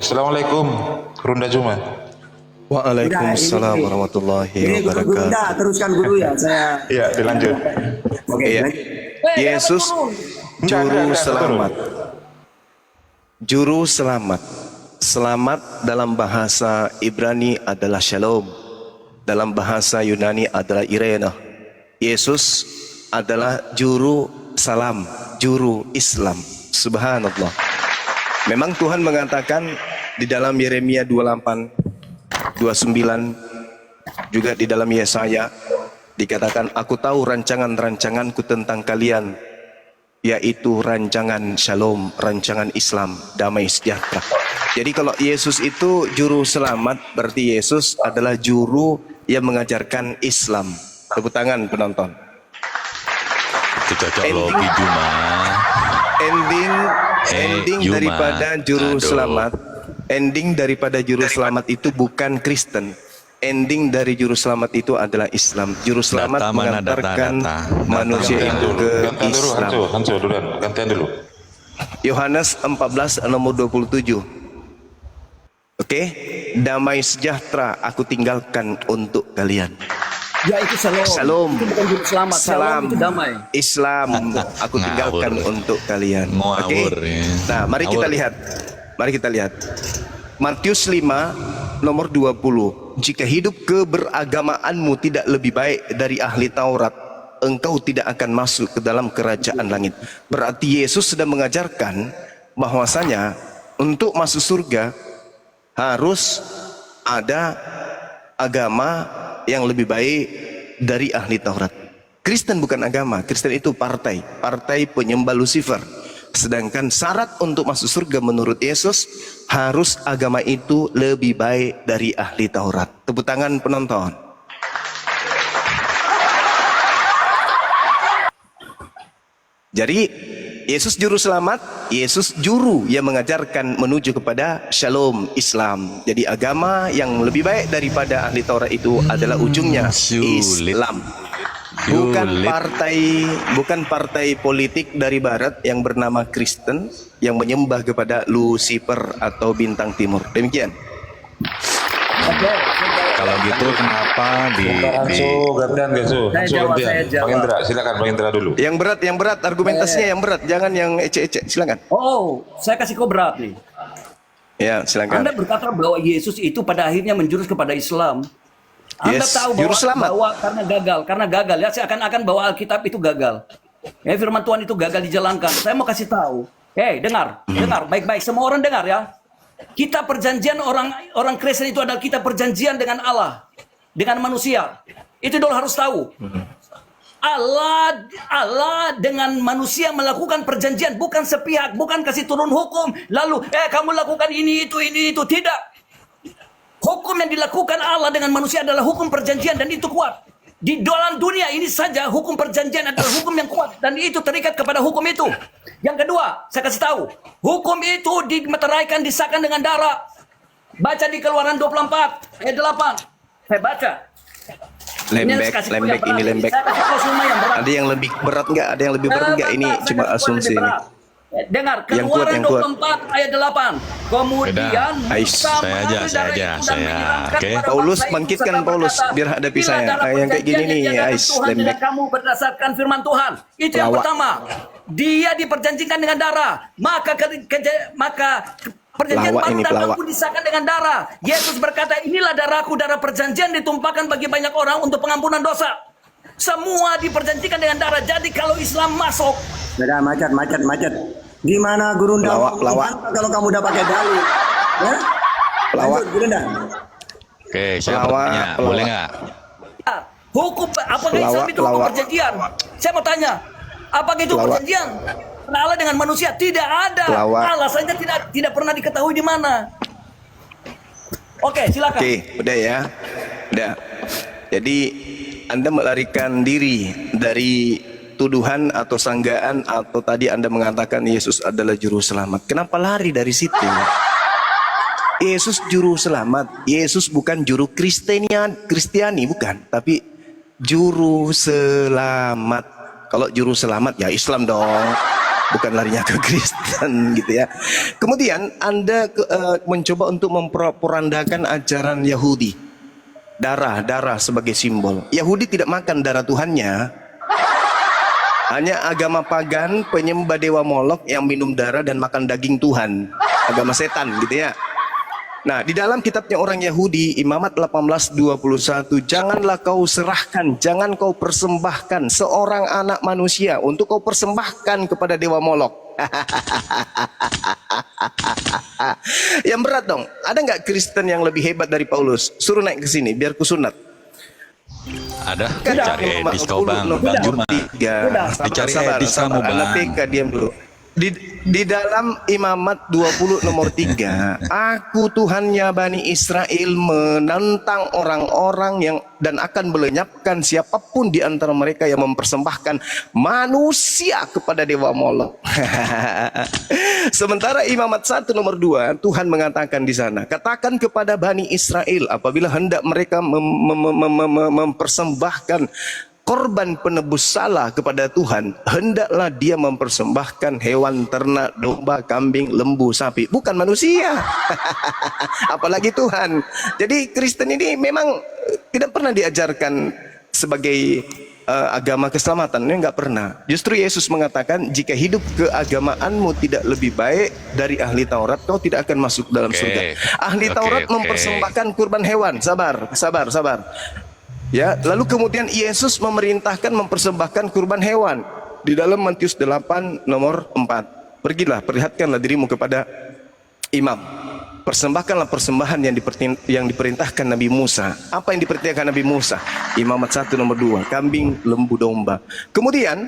Assalamualaikum, Runda Juma. Waalaikumsalam warahmatullahi Ini guru wabarakatuh. dah, teruskan guru ya. Saya. Iya, dilanjut. Oke. Iya. Lanjut. Yesus juru Enggak, selamat. Juru selamat. Selamat dalam bahasa Ibrani adalah Shalom. Dalam bahasa Yunani adalah Irene. Yesus adalah juru salam, juru Islam. Subhanallah. Memang Tuhan mengatakan di dalam Yeremia 28, 29, juga di dalam Yesaya dikatakan, aku tahu rancangan-rancanganku tentang kalian, yaitu rancangan shalom, rancangan Islam, damai sejahtera. Jadi kalau Yesus itu juru selamat, berarti Yesus adalah juru yang mengajarkan Islam. Tepuk tangan penonton. Itu cocok loh Juma. Ending Juma. daripada juru Aduh. selamat, ending daripada juru selamat itu bukan Kristen. Ending dari juru selamat itu adalah Islam. Juru selamat Data mana, mengantarkan data? manusia Gantian itu dulu, ke gantian dulu, Islam. Hancu duluan, gantian dulu. Yohanes 14 nomor 27. Oke, damai sejahtera aku tinggalkan untuk kalian. Ya itu shalom. Salam. Itu bukan juru selamat. Salam. Shalom itu damai. Islam aku tinggalkan Ngawur. untuk kalian. Ngawur, Oke. ya. Nah, mari kita Ngawur. lihat. Mari kita lihat. Matius 5 nomor 20. Jika hidup keberagamaanmu tidak lebih baik dari ahli Taurat, engkau tidak akan masuk ke dalam kerajaan langit. Berarti Yesus sedang mengajarkan bahwasanya untuk masuk surga harus ada agama yang lebih baik dari ahli Taurat. Kristen bukan agama, Kristen itu partai, partai penyembah Lucifer. Sedangkan syarat untuk masuk surga menurut Yesus harus agama itu lebih baik dari ahli Taurat. Tepuk tangan penonton. Jadi Yesus juru selamat, Yesus juru yang mengajarkan menuju kepada Shalom Islam. Jadi agama yang lebih baik daripada ahli Taurat itu adalah ujungnya sulit. Islam. Bukan Sulit. partai politik dari barat yang bernama Kristen yang menyembah kepada Lucifer atau bintang timur. Demikian. Kalau gitu kenapa Hancu, gantian Hancu. Saya Hancu jawab, gantian. saya jawab. Bang Indra, silakan Bang Indra dulu. Yang berat argumentasinya yang berat, jangan yang ecek-ecek. Silakan. Oh, saya kasih kau berat nih. Ya, silakan. Anda berkata bahwa Yesus itu pada akhirnya menjurus kepada Islam. Anda Yes, tahu juru selamat. bahwa karena gagal ya, seakan-akan bahwa Alkitab itu gagal. Ya, firman Tuhan itu gagal dijalankan. Saya mau kasih tahu. Hei, dengar baik-baik, semua orang dengar ya. Kita perjanjian orang Kristen itu adalah kita perjanjian dengan Allah, dengan manusia. Itu dulu harus tahu. Allah dengan manusia melakukan perjanjian, bukan sepihak, bukan kasih turun hukum. Lalu kamu lakukan ini itu tidak. Hukum yang dilakukan Allah dengan manusia adalah hukum perjanjian dan itu kuat. Di dalam dunia ini saja hukum perjanjian adalah hukum yang kuat dan itu terikat kepada hukum itu. Yang kedua, saya kasih tahu, hukum itu dimeteraikan, disahkan dengan darah. Baca di Keluaran 24 ayat 8. Saya baca. Lembek ini lembek. Saya kasih kau semua yang berat. Ada yang lebih berat nggak? Ada yang lebih berat nggak? Ini Bentar, cuma saya kasih kau asumsi. lebih berat. Dengar, Yang kuat, Keluaran yang kuat. 24 ayat 8. Kemudian Ais, Musa saya aja, mengambil darah itu dan saya. menyiramkan Oke. pada Paulus, bangsa itu bangkitkan serta Paulus, berkata, biar hadapi "Inilah saya." darah Yang kayak gini perjanjian nih, yang diadakan Ais, Tuhan dengan lembek. kamu berdasarkan firman Tuhan. Itu yang Pelawak. pertama. Dia diperjanjikan dengan darah. Maka perjanjian Pelawak baru ini, dan pelawak. aku disahkan dengan darah. Yesus berkata, inilah darahku, darah perjanjian ditumpahkan bagi banyak orang untuk pengampunan dosa. Semua diperjanjikan dengan darah. Jadi kalau Islam masuk, Beda macet. Gimana Guru Nda Pelawak, mau pelawak. membantah kalau kamu udah pakai dalil? Ya? Pelawak. Lanjut, Guru Nda. Oke, saya Pelawak, bertanya, pelawak. boleh nggak? hukum apakah Islam Pelawak, itu hukum pelawak. perjanjian? Saya mau tanya, apakah itu Pelawak. perjanjian? Karena Allah dengan manusia tidak ada. Pelawak. Allah saja tidak pernah diketahui di mana. Oke, silakan. Oke, udah ya. Udah. Jadi Anda melarikan diri dari tuduhan atau sanggaan atau tadi Anda mengatakan Yesus adalah juru selamat. Kenapa lari dari situ? Yesus juru selamat. Yesus bukan juru Kristiani bukan, tapi juru selamat. Kalau juru selamat ya Islam dong. bukan larinya ke Kristen gitu ya. Kemudian Anda mencoba untuk memporandakan ajaran Yahudi. Darah sebagai simbol. Yahudi tidak makan darah Tuhannya. Hanya agama pagan, penyembah dewa Molok yang minum darah dan makan daging Tuhan. Agama setan gitu ya. Nah, di dalam kitabnya orang Yahudi, Imamat 18:21, janganlah kau serahkan, jangan kau persembahkan seorang anak manusia untuk kau persembahkan kepada dewa Molok. Yang berat dong. Ada nggak Kristen yang lebih hebat dari Paulus? Suruh naik ke sini biar kusunat. Ada. Kan Dicari edis kau bang. Bang Juma. Dicari edis kamu bang. Anak PK diam dulu. Di dalam Imamat 20 nomor 3, aku Tuhannya Bani Israel menentang orang-orang yang dan akan melenyapkan siapapun di antara mereka yang mempersembahkan manusia kepada dewa Molok. Sementara Imamat 1 nomor 2, Tuhan mengatakan di sana, katakan kepada Bani Israel apabila hendak mereka mempersembahkan korban penebus salah kepada Tuhan, hendaklah dia mempersembahkan hewan ternak, domba, kambing, lembu, sapi, bukan manusia. Apalagi Tuhan. Jadi Kristen ini memang tidak pernah diajarkan sebagai agama keselamatan, ini enggak pernah. Justru Yesus mengatakan, jika hidup keagamaanmu tidak lebih baik dari ahli Taurat, kau tidak akan masuk dalam surga. Ahli Taurat mempersembahkan kurban hewan. Sabar. Ya, lalu kemudian Yesus memerintahkan mempersembahkan kurban hewan di dalam Matius 8 nomor 4. Pergilah, perlihatkanlah dirimu kepada imam. Persembahkanlah persembahan yang diperintahkan Nabi Musa. Apa yang diperintahkan Nabi Musa? Imamat 1 nomor 2, kambing, lembu, domba. Kemudian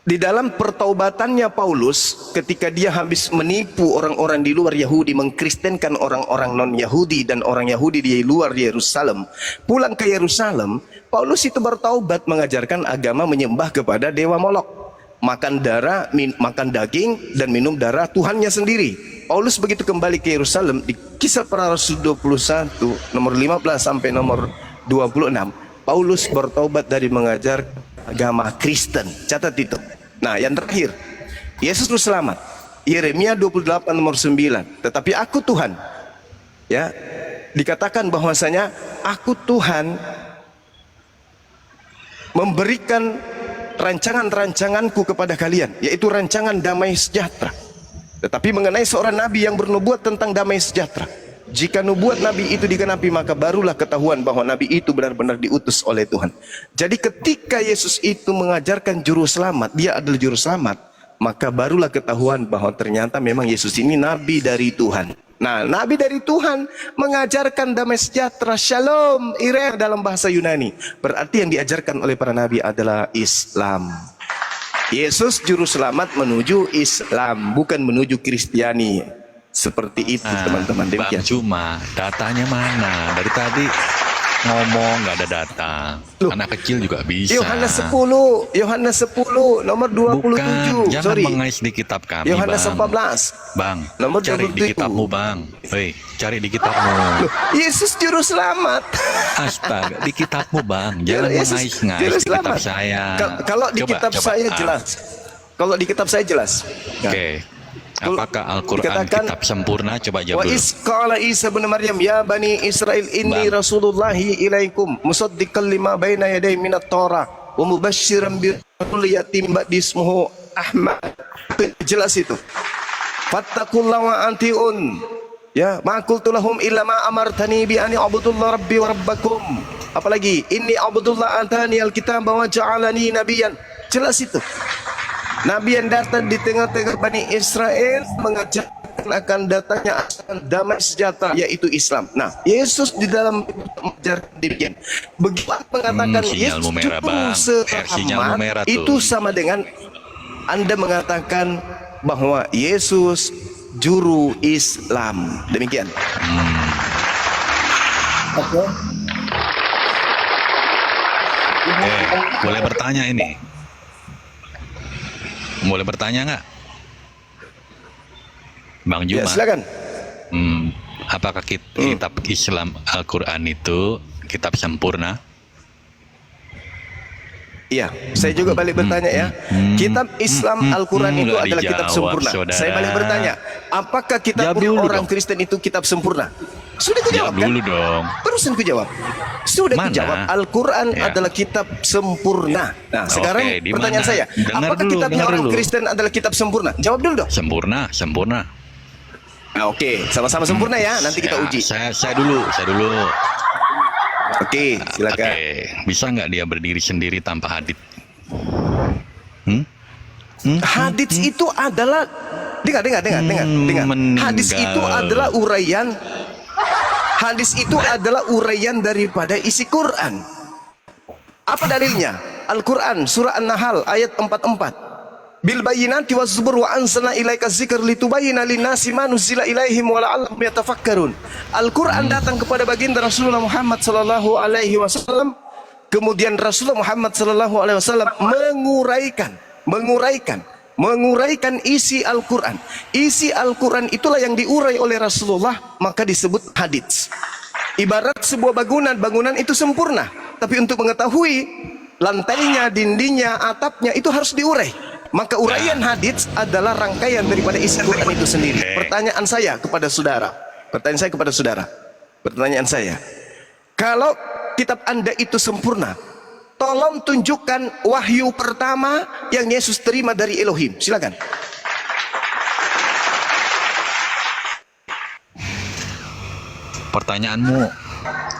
di dalam pertaubatannya Paulus, ketika dia habis menipu orang-orang di luar Yahudi, mengkristenkan orang-orang non-Yahudi dan orang Yahudi di luar Yerusalem, pulang ke Yerusalem, Paulus itu bertaubat, mengajarkan agama menyembah kepada dewa Molok, makan darah, makan daging dan minum darah Tuhannya sendiri. Paulus begitu kembali ke Yerusalem, di Kisah Para Rasul 21 nomor 15 sampai nomor 26, Paulus bertaubat dari mengajar agama Kristen. Catat itu. Nah, yang terakhir, Yesus Juru Selamat. Yeremia 28 nomor 9. Tetapi aku Tuhan. Ya, dikatakan bahwasanya aku Tuhan memberikan rancangan-rancanganku kepada kalian, yaitu rancangan damai sejahtera. Tetapi mengenai seorang nabi yang bernubuat tentang damai sejahtera, jika nubuat nabi itu digenapi, maka barulah ketahuan bahwa nabi itu benar-benar diutus oleh Tuhan. Jadi ketika Yesus itu mengajarkan juru selamat, dia adalah juru selamat, maka barulah ketahuan bahwa ternyata memang Yesus ini nabi dari Tuhan. Nah, nabi dari Tuhan mengajarkan damai sejahtera, shalom, ire dalam bahasa Yunani. Berarti yang diajarkan oleh para nabi adalah Islam. Yesus juru selamat menuju Islam, bukan menuju Kristiani. Seperti itu teman-teman. Bang Juma, datanya mana? Dari tadi ngomong nggak ada data. Loh, anak kecil juga bisa. Yohanes 10 nomor 27. Bukan, jangan Sorry, mengais di kitab kami, Yohanes bang. 14 Bang, nomor cari 27. di kitabmu, bang. Hei, cari di kitabmu. Loh, Yesus juru selamat. Astaga, di kitabmu, bang. Jangan Yesus mengais-ngais juru di kitab selamat. saya. Kalau di kitab saya jelas. Kalau di kitab saya jelas. Oke. Apakah Al-Quran kitab sempurna? Coba jawab Wa dulu. isqala Isa bin Maryam ya bani Israel inni Bang. rasulullahi ilaikum musaddiqan lima baina yaday minat Torah wa mubasysyiran bi rasul yatim ba'di ismuhu Ahmad. Jelas itu. Fattaqullaha wa antiun. Ya, ma qultu lahum illa ma amartani bi an a'budullaha rabbi wa rabbakum. Apalagi inni a'budullaha atani alkitaba wa ja'alani nabiyyan. Jelas itu. Nabi yang datang di tengah-tengah Bani Israel mengajarkan akan datangnya damai sejahtera, yaitu Islam. Nah, Yesus di dalam mengajarkan demikian. Begitu mengatakan Yesus juru selamat, itu sama dengan Anda mengatakan bahwa Yesus juru Islam. Demikian. Oke. Boleh bertanya ini? Boleh bertanya nggak, Bang Juma? Ya, silakan. Apakah kitab Islam Al-Quran itu kitab sempurna? Iya, saya juga balik bertanya ya. Kitab Islam Al-Quran itu Nggak adalah kitab dijawab, sempurna. saudara. Saya balik bertanya, apakah kitab Jawab dulu orang dong. Kristen itu kitab sempurna? Sudah kujawab Jawab kan? dulu dong. Terusin kujawab. Sudah Mana? kujawab. Al-Quran Ya. adalah kitab sempurna. Nah, sekarang Oke, di pertanyaan mana? saya, Dengar apakah dulu, kitabnya dengar orang dulu. Kristen adalah kitab sempurna? Jawab dulu dong. Sempurna, sempurna. Nah, oke, sama-sama sempurna ya. Nanti kita Ya, uji. Saya dulu. Oke, silakan. Oke, bisa nggak dia berdiri sendiri tanpa hadits? Hadits itu adalah dengar. Hadis itu meninggal. adalah uraian. Hadis itu adalah uraian daripada isi Quran. Apa dalilnya? Al-Quran surah An-Nahl ayat 44. Bil bayyinati waz zubur wa anzalna ilaika dzikra litubayyana lin-nasi ma nuzila ilaihim wa la'allahum yatafakkarun. Al-Quran datang kepada baginda Rasulullah Muhammad sallallahu alaihi wasallam. Kemudian Rasulullah Muhammad sallallahu alaihi wasallam menguraikan isi Al-Quran. Isi Al-Quran itulah yang diurai oleh Rasulullah, maka disebut hadits. Ibarat sebuah bangunan itu sempurna, tapi untuk mengetahui lantainya, dindingnya, atapnya itu harus diurai. Maka uraian hadits adalah rangkaian daripada isi Quran itu sendiri. Pertanyaan saya kepada saudara, kalau kitab Anda itu sempurna, tolong tunjukkan wahyu pertama yang Yesus terima dari Elohim. Silakan. Pertanyaanmu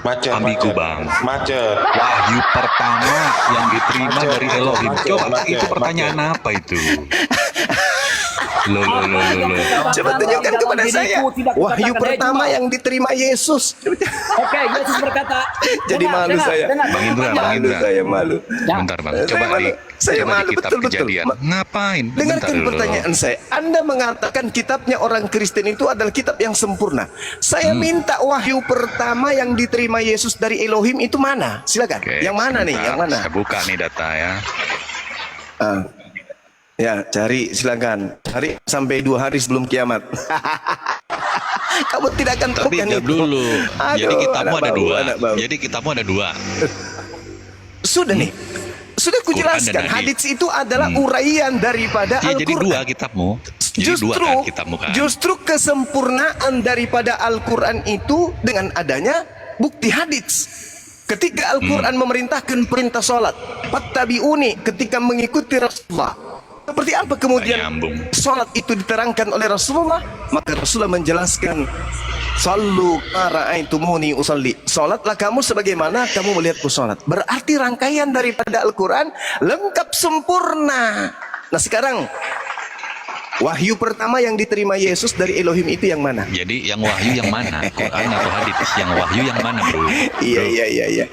Macet, ambigu, macet. Bang. Macet. Wahyu pertama yang diterima Macet, dari macet, Elohim. macet, Coba macet, itu pertanyaan apa itu? Loh. Coba tunjukkan kepada saya wahyu pertama yang diterima Yesus. Oke, Yesus berkata. Jadi malu saya. Bang Indra, Bang Malu Indra. saya, malu. Bentar, Bang. Coba Saya coba malu, di kitab betul-betul. Kejadian. Ngapain? Dengarkan Bentar dulu. pertanyaan saya. Anda mengatakan kitabnya orang Kristen itu adalah kitab yang sempurna. Saya minta wahyu pertama yang diterima Yesus dari Elohim itu mana? Silakan. Oke, Yang mana nih? sebentar. Yang mana? Saya buka nih data ya. Ya, cari silakan. Cari sampai 2 hari sebelum kiamat. Kamu tidak akan Tapi temukan jawab itu. dulu. Jadi Aduh, kitabmu anak ada bau, dua. anak bau. Jadi kitabmu ada dua. Sudah nih. Sudah kujelaskan. Quran dan Hadits itu adalah uraian daripada Ya, jadi Al-Quran. dua kitabmu. Jadi dua kan kitabmu kan. Justru kesempurnaan daripada Al-Quran itu dengan adanya bukti hadits. Ketika Al-Quran memerintahkan perintah sholat, fattabi'uni, ketika mengikuti Rasulullah. Seperti apa kemudian nyambung. sholat itu diterangkan oleh Rasulullah? Maka Rasulullah menjelaskan, sallu kara'aitumuni usalli. Sholatlah kamu sebagaimana kamu melihatku sholat. Berarti rangkaian daripada Al-Quran lengkap sempurna. Nah sekarang wahyu pertama yang diterima Yesus dari Elohim itu yang mana? Jadi yang wahyu yang mana? Quran atau hadits? Yang wahyu yang mana, Bro? Iya.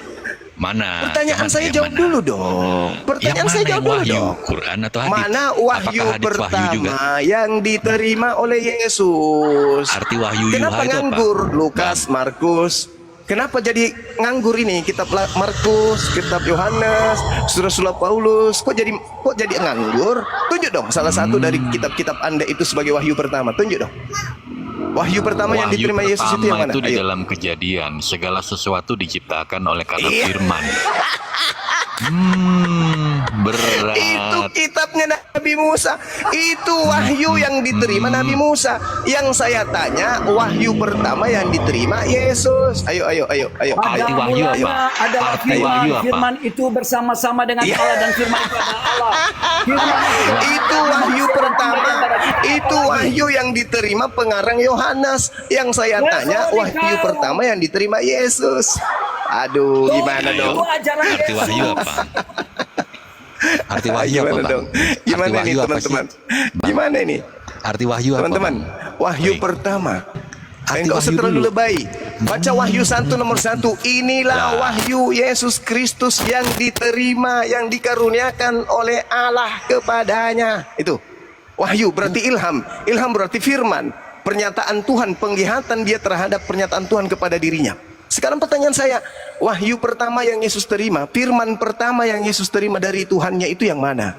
Mana? Pertanyaan Yang saya mana? jawab dulu dong. Pertanyaan Yang saya mana jawab yang dulu wahyu? dong. Quran atau hadits? Mana wahyu Apakah hadits pertama wahyu juga? yang diterima oleh Yesus? Arti wahyu Kenapa yuha itu apa? nganggur? Lukas, Markus. Kenapa jadi nganggur ini? Kitab Markus, kitab Yohanes, surah-surah Paulus. Kok jadi nganggur? Tunjuk dong salah satu dari kitab-kitab Anda itu sebagai wahyu pertama. Tunjuk dong. Wahyu pertama yang Wahyu diterima Yesus itu yang pertama mana? itu di Ayo. dalam Kejadian, segala sesuatu diciptakan oleh kata Iya. firman. Berat. Itu kitabnya Nabi Musa. Itu wahyu yang diterima Nabi Musa. Yang saya tanya, wahyu pertama yang diterima Yesus. Ayo. Pada Arti wahyu mulanya apa? adalah Arti firman. wahyu apa? Firman itu bersama-sama dengan Iya. Allah dan firman itu adalah Allah. Firman Itu wahyu pertama. Itu wahyu yang diterima pengarang Yohanes. Yang saya tanya, wahyu pertama yang diterima Yesus. Aduh, gimana Itu dong? ajaran Arti Yesus. wahyu apa? Arti wahyu apa, Gimana Bang? dong? Gimana Arti nih wahyu apa sih? teman-teman? Bang, Gimana ini? Arti wahyu apa, Teman-teman, Bang? wahyu Baik. pertama. Arti Enggak usah wahyu terlalu dulu. lebay. Baca wahyu 1 nomor 1. Inilah wahyu Yesus Kristus yang diterima, yang dikaruniakan oleh Allah kepadanya. Itu. Wahyu berarti ilham. Ilham berarti firman. Pernyataan Tuhan, penglihatan dia terhadap pernyataan Tuhan kepada dirinya. Sekarang pertanyaan saya, wahyu pertama yang Yesus terima, firman pertama yang Yesus terima dari Tuhannya itu yang mana?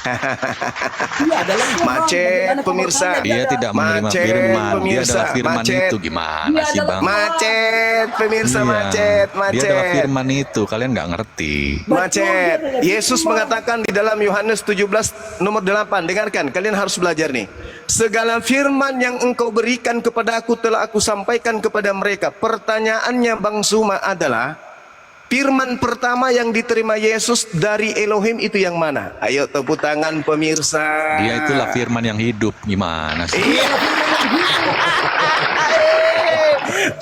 Dia adalah firman. Macet, Bagaimana kamu pemirsa. bertanya Dia tidak menerima Macet, firman. Dia pemirsa, adalah firman macet. itu. Gimana Dia sih, adalah Bang? Macet, pemirsa, Iya, macet, Dia adalah macet. firman itu. Kalian nggak ngerti. Macet. Betul, dia adalah Yesus firman. mengatakan di dalam Yohanes 17 nomor 8. Dengarkan, kalian harus belajar nih. Segala firman yang engkau berikan kepada aku telah aku sampaikan kepada mereka. Pertanyaannya Bang Zuma adalah, firman pertama yang diterima Yesus dari Elohim itu yang mana? Ayo tepuk tangan pemirsa. Dia itulah firman yang hidup. Gimana sih? Iya.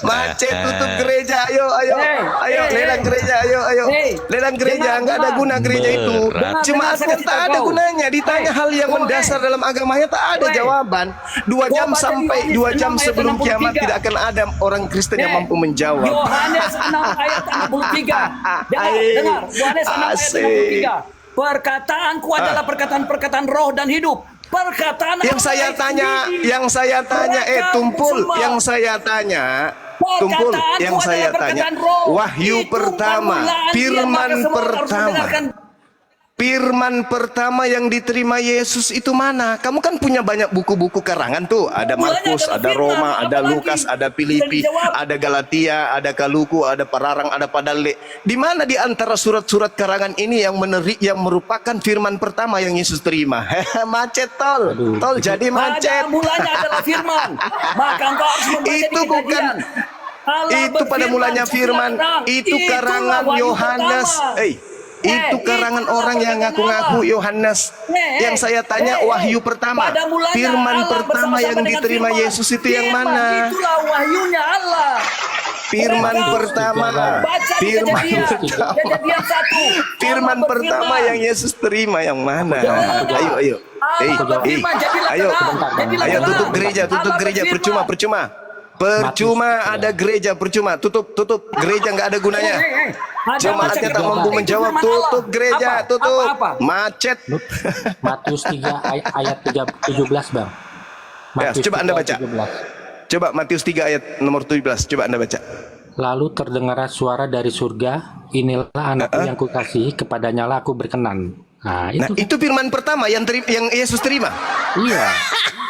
Macet, tutup gereja, ayo, ayo, ayo, lelang gereja, ayo, lelang gereja, nggak ada guna gereja itu. Berat. Jemaat Dengar, pun saya tak kasih ada tahu. gunanya. Ditanya hal yang mendasar dalam agamanya tak ada jawaban. 2 jam Coba sampai dari 2 jam Yohanes sebelum 6 ayat kiamat 63. tidak akan ada orang Kristen yang mampu menjawab. Yohanes 6 ayat 63. Dengar, Yohanes 6 ayat Asik. 63. Perkataanku adalah perkataan-perkataan roh dan hidup. Perkataan Yang saya Allah tanya, sendiri. yang saya tanya, Mereka Tumpul, semua. yang saya tanya, Tumpul, Perkataanku yang saya adalah tanya, perkataan roh. wahyu Itu pertama, permulaan dia, firman maka semua harus pertama. mendengarkan. Firman pertama yang diterima Yesus itu mana? Kamu kan punya banyak buku-buku karangan tuh. Ada Mulanya Markus, adalah ada firman, Roma, ada apalagi? Lukas, ada Filipi, Bisa dijawab. ada Galatia, ada Kaluku, ada Pararang, ada Padale. Di mana di antara surat-surat karangan ini yang merupakan firman pertama yang Yesus terima? Macet tol. Tol jadi macet. Pada mulanya adalah firman. Maka engkau harus membaca Itu di bukan Kejadian. Allah itu pada berfirman, mulanya firman, "Sebelah itu itulah karangan wahyu Yohanes. pertama." Itu karangan itulah orang yang perkataan ngaku-ngaku Allah. Yohanes. Yang saya tanya wahyu pertama, Pada mulanya firman Allah pertama bersama-sama yang dengan diterima firman. Yesus itu yang Firman mana? Itulah wahyunya Allah. Firman Mereka pertama, baca di firman Kejadian. pertama, Kejadian 1. firman Allah pertama berfirman. yang Yesus terima yang mana? Ayo, ayo, Allah berfirman, jadilah ayo, terang, jadilah ayo terang. tutup gereja, tutup Allah gereja, berfirman. percuma. Percuma ada gereja, percuma. Tutup gereja nggak ada gunanya. Jemaatnya tak mampu menjawab. Tutup gereja, tutup. Macet. Matius 3 ayat 17, Bang. Ya, coba Anda baca. 17. Coba Matius 3 ayat nomor 17. Coba Anda baca. Lalu terdengar suara dari surga, inilah anakku yang kukasihi, kepadanya lah aku berkenan. Nah, Nah, itu firman pertama yang Yesus terima. iya.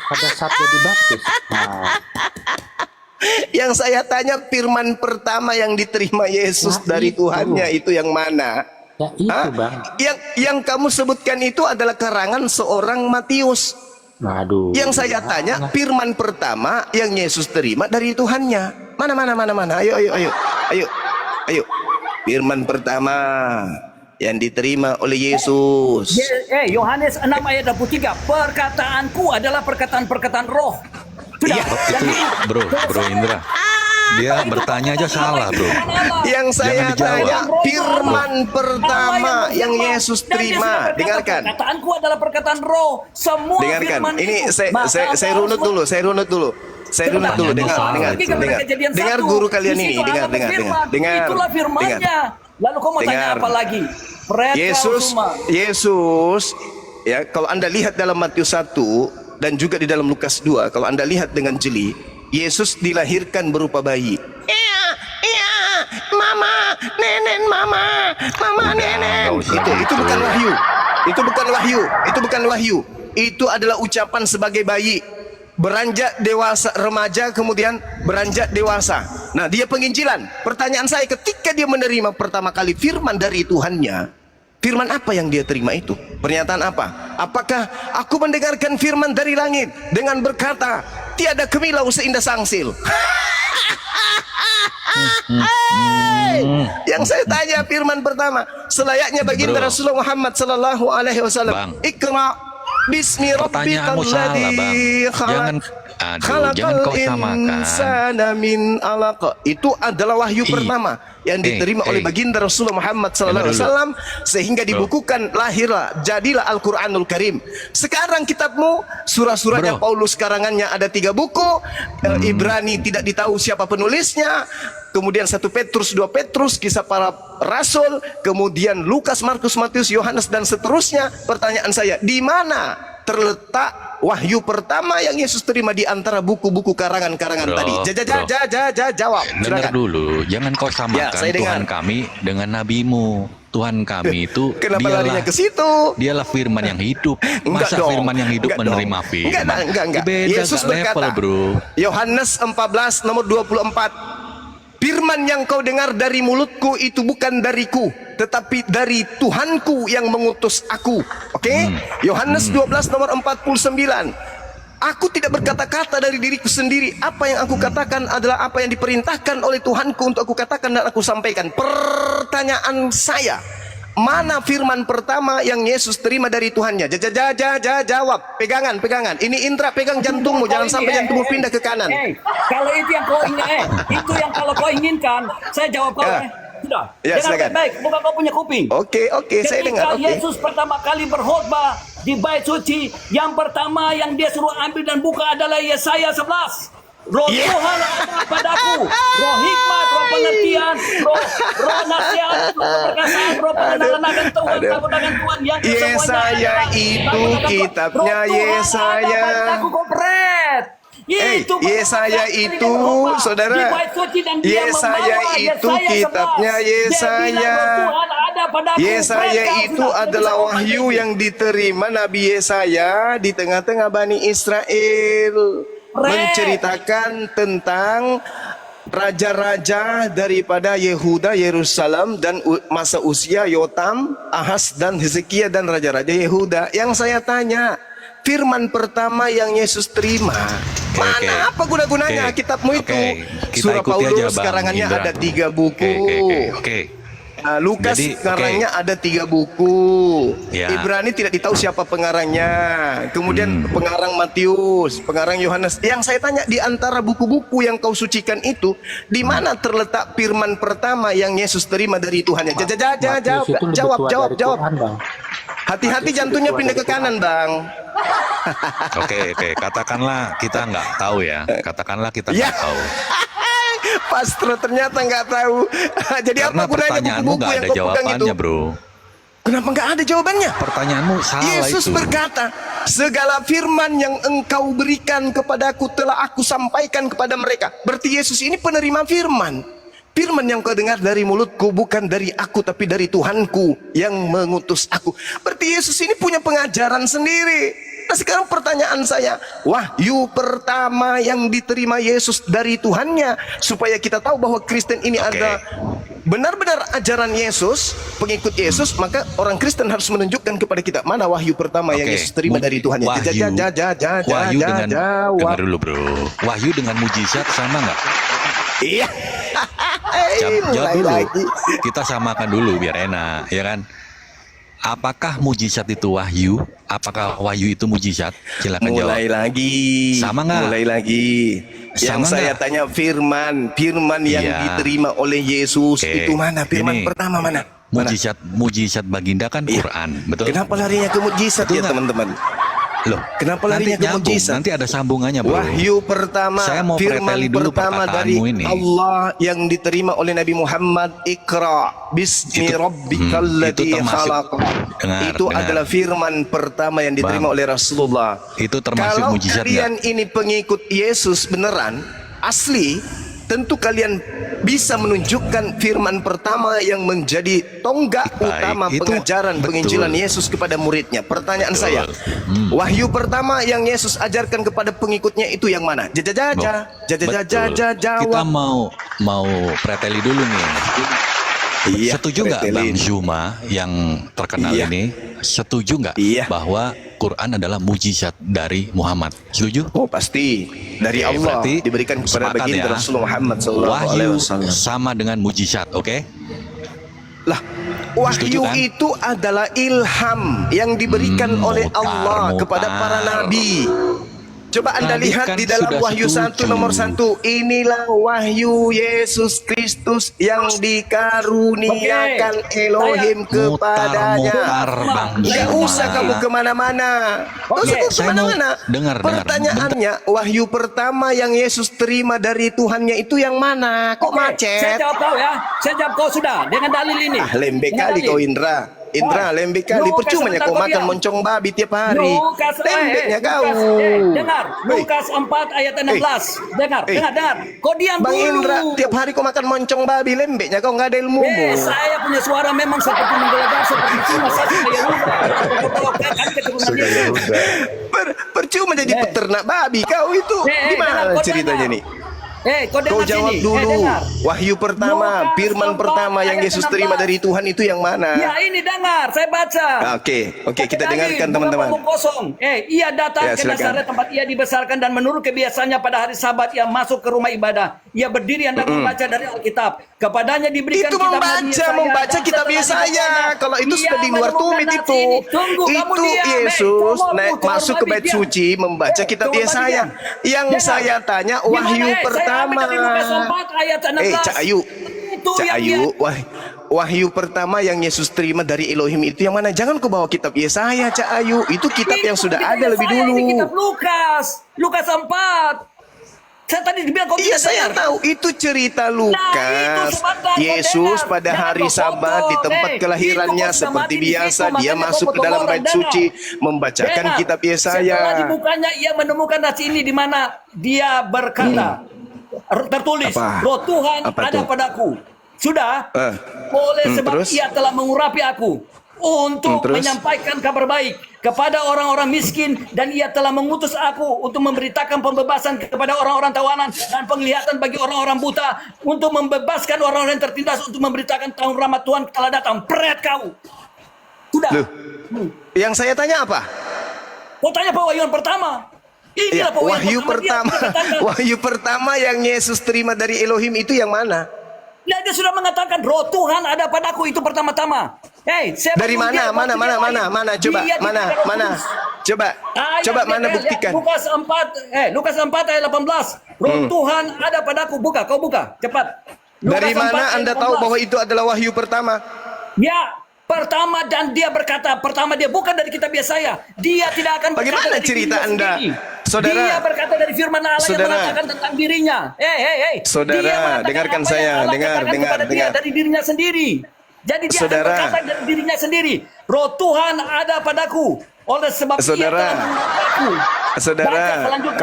Pada saat dia dibaptis. Nah, Yang saya tanya firman pertama yang diterima Yesus Nah, dari itu. Tuhannya itu yang mana? ya itu, Hah? Bang. Yang kamu sebutkan itu adalah karangan seorang Matius. Waduh. Yang saya tanya firman pertama yang Yesus terima dari Tuhannya. Mana? Ayo. Firman pertama yang diterima oleh Yesus. Yohanes 6 ayat 23. Perkataanku adalah perkataan-perkataan roh. Sudah. Iya. Itu bro Indra. Dia bertanya aja salah, bro. Yang saya Jangan dijawab. tanya firman pertama yang Yesus terima. Dengarkan. Perkataanku adalah perkataan roh. Semua Dengarkan. firman Ini itu. saya Maka runut dulu. Saya runut dulu. Dengar guru kalian ini. Dengar. Itulah firmannya. Lalu kau mau tanya Dengar. apa lagi? Mereka semua. Yesus, ya kalau Anda lihat dalam Matius 1 dan juga di dalam Lukas 2, kalau Anda lihat dengan jeli, Yesus dilahirkan berupa bayi. Iya, mama, nenek. Itu bukan wahyu. Itu bukan wahyu. Itu adalah ucapan sebagai bayi. Beranjak dewasa, remaja, kemudian beranjak dewasa. Nah, dia penginjilan. Pertanyaan saya, ketika dia menerima pertama kali firman dari Tuhannya, firman apa yang dia terima itu? Pernyataan apa? Apakah aku mendengarkan firman dari langit dengan berkata, tiada kemilau seindah sangsil? Yang saya tanya firman pertama, selayaknya baginda Bro. Rasulullah Muhammad sallallahu alaihi wasallam. Bang. Ikra bismi rabbikal Pertanyaanmu salah, ladzi Bang. Jangan kau samakan. insana min alaq. Itu adalah wahyu pertama yang diterima oleh baginda Rasulullah Muhammad sallallahu alaihi wasallam, sehingga dibukukan, lahirlah, jadilah Al-Qur'anul Karim. Sekarang kitabmu, surah-surahnya Bro. Paulus karangannya ada 3 buku. Ibrani tidak ditahu siapa penulisnya. Kemudian 1 Petrus, 2 Petrus, kisah para rasul, kemudian Lukas, Markus, Matius, Yohanes dan seterusnya. Pertanyaan saya, di mana terletak wahyu pertama yang Yesus terima di antara buku-buku karangan-karangan Bro, tadi? Jawab. Dengar Silakan. dulu, jangan kau samakan Ya, saya dengar. Tuhan kami dengan nabimu. Tuhan kami itu Kenapa larinya ke situ? dialah firman yang hidup. Enggak Masa dong. firman yang hidup Enggak menerima dong. firman? Enggak. Beda Yesus gak level, berkata, bro. Yohanes 14 nomor 24, firman yang kau dengar dari mulutku itu bukan dariku, tetapi dari Tuhanku yang mengutus aku. Oke? Yohanes 12 nomor 49. Aku tidak berkata-kata dari diriku sendiri. Apa yang aku katakan adalah apa yang diperintahkan oleh Tuhanku untuk aku katakan dan aku sampaikan. Pertanyaan saya, mana firman pertama yang Yesus terima dari Tuhannya? Jawab. Pegangan. Ini Indra, pegang jantungmu. Jangan sampai jantungmu pindah ke kanan. Kalau itu yang kau ingin, itu yang kalau kau inginkan, saya jawab kau. Sudah. Ya, Dengar silakan. baik-baik, bukan kau punya kuping. Oke, saya dengar. Ketika Oke. Yesus pertama kali berkhotbah di bait suci, yang pertama yang dia suruh ambil dan buka adalah Yesaya 11. Roh Tuhan ada padaku, roh hikmat, roh pengertian, roh nasihat, roh keperkasaan, roh pengenalan akan Tuhan, takut akan Tuhan yang Yesaya semuanya itu takut akan Tuhan. kitabnya Roh Tuhan Yesaya. ada padaku, kompret. Itu Yesaya itu, saudara, di bait suci dan dia Yesaya membawa itu Yesaya 11. kitabnya Dia bilang, Yesaya. "Roh Tuhan ada padaku." Yesaya Mereka itu sudah adalah bisa wahyu memahami. yang diterima Nabi Yesaya di tengah-tengah Bani Israel, menceritakan tentang raja-raja daripada Yehuda, Yerusalem, dan masa usia Yotam, Ahaz, dan Hezekia, dan raja-raja Yehuda. Yang saya tanya, firman pertama yang Yesus terima, mana apa guna-gunanya kitabmu itu? Kita Surah ikuti aja, Paulus Bang karangannya Indra. ada 3 buku. Oke. Nah, Lukas Jadi, pengarangnya ada 3 buku. Ya. Ibrani tidak ditahu siapa pengarangnya. Kemudian pengarang Matius, pengarang Yohanes. Yang saya tanya, di antara buku-buku yang kau sucikan itu, di mana terletak firman pertama yang Yesus terima dari Tuhannya? Matius itu lebih Jawab. tua dari Quran, Bang. Hati-hati Matius jantungnya lebih tua pindah ke dari kanan, Bang. Oke. Katakanlah kita nggak tahu ya. Katakanlah kita Ya. nggak tahu. Pastro ternyata nggak tahu. Jadi Karena apa gunanya pertanyaanmu buku-buku nggak yang ada kau pegang itu? jawabannya, bro. Kenapa nggak ada jawabannya? Pertanyaanmu salah Yesus itu. berkata, segala firman yang engkau berikan kepadaku telah aku sampaikan kepada mereka. Berarti Yesus ini penerima firman. Firman yang kau dengar dari mulutku bukan dari aku tapi dari Tuhanku yang mengutus aku. Berarti Yesus ini punya pengajaran sendiri. Nah sekarang pertanyaan saya, wahyu pertama yang diterima Yesus dari Tuhannya, supaya kita tahu bahwa Kristen ini ada benar-benar ajaran Yesus, pengikut Yesus, maka orang Kristen harus menunjukkan kepada kita mana wahyu pertama yang Yesus terima dari Tuhannya. Wahyu dengan Jawab. dengar dulu, bro. Wahyu dengan mujizat sama nggak? Iya. Jawab Mulai dulu. lagi. Kita samakan dulu biar enak, ya kan? Apakah mujizat itu wahyu? Apakah wahyu itu mujizat? Silakan jawab. Mulai lagi. Sama nggak? Mulai lagi. Yang Sama saya nggak? tanya firman yang Iya. diterima oleh Yesus Oke. itu mana? Firman Ini pertama mana? Mana? Mujizat baginda kan Iya. Quran, betul? Kenapa larinya ke mujizat Betul ya nggak? teman-teman? Loh, Kenapa larinya ke nyambung, mujizat? nanti ada sambungannya, bro. Wahyu pertama, Saya mau firman preteli dulu pertama dari perkataanmu ini. Allah yang diterima oleh Nabi Muhammad, Iqra bismi rabbikal itu ladzi termasuk- khalaq. Itu dengar. adalah firman pertama yang diterima Bang, oleh Rasulullah. itu termasuk Kalau mujizat kalian ini pengikut Yesus beneran, asli, tentu kalian bisa menunjukkan firman pertama yang menjadi tonggak Baik, utama itu pengajaran betul. penginjilan Yesus kepada muridnya. Pertanyaan Betul. saya, wahyu pertama yang Yesus ajarkan kepada pengikutnya itu yang mana? Betul. Kita Jawab. mau preteli dulu nih. Iya, Setuju nggak pretelin. Bang Zuma yang terkenal Iya. ini? Setuju nggak Iya. bahwa Quran adalah mujizat dari Muhammad? Setuju? Oh pasti dari Oke, Allah berarti diberikan kepada sepakat baginda ya. Rasulullah Muhammad SAW. Wahyu sama dengan mujizat, oke? Lah, wahyu Setuju kan? itu adalah ilham yang diberikan oleh Allah kepada para nabi. Coba Anda Tadi lihat kan di dalam sudah Wahyu 1 setuju. nomor 1. Inilah wahyu Yesus Kristus yang dikaruniakan Elohim kepadanya. Mutar-mutar, Bang Nggak Zuma. usah kamu kemana-mana. Nggak usah kamu Saya mau kemana-mana. dengar. Pertanyaannya, wahyu pertama yang Yesus terima dari Tuhannya itu yang mana? Kok Saya macet? jawab kau ya. Saya jawab kau sudah dengan dalil ini. Ah, lembek Dengan kali dalil. kau Indra. Indra, lembek kali. Lukas, Percuma ya sebentar, kau kau makan diam. moncong babi tiap hari. Lukas, Lembeknya kau. dengar, Hei. Lukas 4 ayat 16. Dengar, Eh. dengar. Kau diam Bang dulu. Indra, tiap hari kau makan moncong babi, lembeknya kau nggak ada ilmumu. Saya punya suara memang seperti menggelegar seperti singa sapi kayak Yahuda. Kau tahu kan keturunan Yesus. Percuma jadi Eh. peternak babi kau itu. Gimana kau ceritanya dengar. nih? Kau Kau dengar jawab sini. dulu. Dengar. Wahyu pertama, Lukas firman 4 pertama yang ayat Yesus terima 16. dari Tuhan itu yang mana? Ya ini dengar, saya baca. Oke, kita Lagi, dengarkan bukan teman-teman. ngomong kosong. Ia datang Ya, ke silakan. Nazaret tempat ia dibesarkan dan menurut kebiasaannya pada hari Sabat ia masuk ke rumah ibadah. Ia berdiri dan membaca dari Alkitab. Kepadanya diberikan Itu kitab membaca, Nabi Yesaya, membaca dan kitab setelah Yesaya. dibacanya, Kalau itu ia sudah di luar menemukan tumit nasi itu. ini. Tunggu, kamu Itu diam. Yesus naik Coba masuk ke babi, bait diam. suci membaca kitab coba babi, Yesaya. diam. Yang Dengar. saya tanya Di mana, wahyu Saya pertama. ambil dari Lukas 4 ayat 16. Cak Ayu. Itu Cak yang Ayu, dia- wahyu pertama yang Yesus terima dari Elohim itu yang mana? Jangan kau bawa kitab Yesaya, Cak Ayu. Itu kitab yang Itu sudah kitab ada lebih Yesaya, dulu. Ini kitab Lukas 4. Saya tadi dibilang kau Iya tidak saya dengar. tahu itu cerita Nah, itu Lukas. sebentar, kau Yesus dengar. pada Jangan hari kau Sabat di potong. tempat kelahirannya Itu kau sudah seperti mati di biasa situ, dia makanya kau masuk ke potong dalam orang. bait Dengar. suci membacakan Dengar. kitab Setelah Yesaya. dibukanya ia menemukan nasi ini di mana dia berkata tertulis, Apa? Roh Tuhan Apa ada tuh? padaku. Sudah? Oleh sebab terus? ia telah mengurapi aku untuk Terus? menyampaikan kabar baik kepada orang-orang miskin dan ia telah mengutus aku untuk memberitakan pembebasan kepada orang-orang tawanan dan penglihatan bagi orang-orang buta, untuk membebaskan orang-orang yang tertindas, untuk memberitakan tahun rahmat Tuhan telah datang. Peret kau. Sudah. Loh, yang saya tanya apa? Kau tanya pewahyuan pertama. Ya, Inilah pewahyuan wahyu Dia pertama, mengatakan, wahyu pertama yang Yesus terima dari Elohim itu yang mana? Nah, dia sudah mengatakan Roh Tuhan ada padaku, itu pertama-tama. Saya Dari bangun dia, mana? waktu dia lahir. Coba, Dia tidak ada Roh mana? Kudus. Coba, Ayat coba dia, mana lihat, buktikan? Lukas 4 ayat 18. Roh Tuhan ada padaku. Buka, kau buka, cepat. Dari Lukas 4 mana ayat Anda tahu 18. bahwa itu adalah wahyu pertama? Ya, pertama, dan dia berkata, pertama dia bukan dari kitab Yesaya. Dia tidak akan berkata Bagaimana dari cerita dirinya Anda? sendiri. Saudara. Dia berkata dari firman Allah yang Saudara. mengatakan tentang dirinya. Saudara, Dia mengatakan dengarkan apa saya. yang Allah Dengar, katakan dengar, kepada dia dengar. dari dirinya sendiri. Jadi dia Saudara. akan berkata dari dirinya sendiri. Roh Tuhan ada padaku. Oleh sebab Saudara. ia telah mengurapi aku. Saudara, Baca selanjutnya.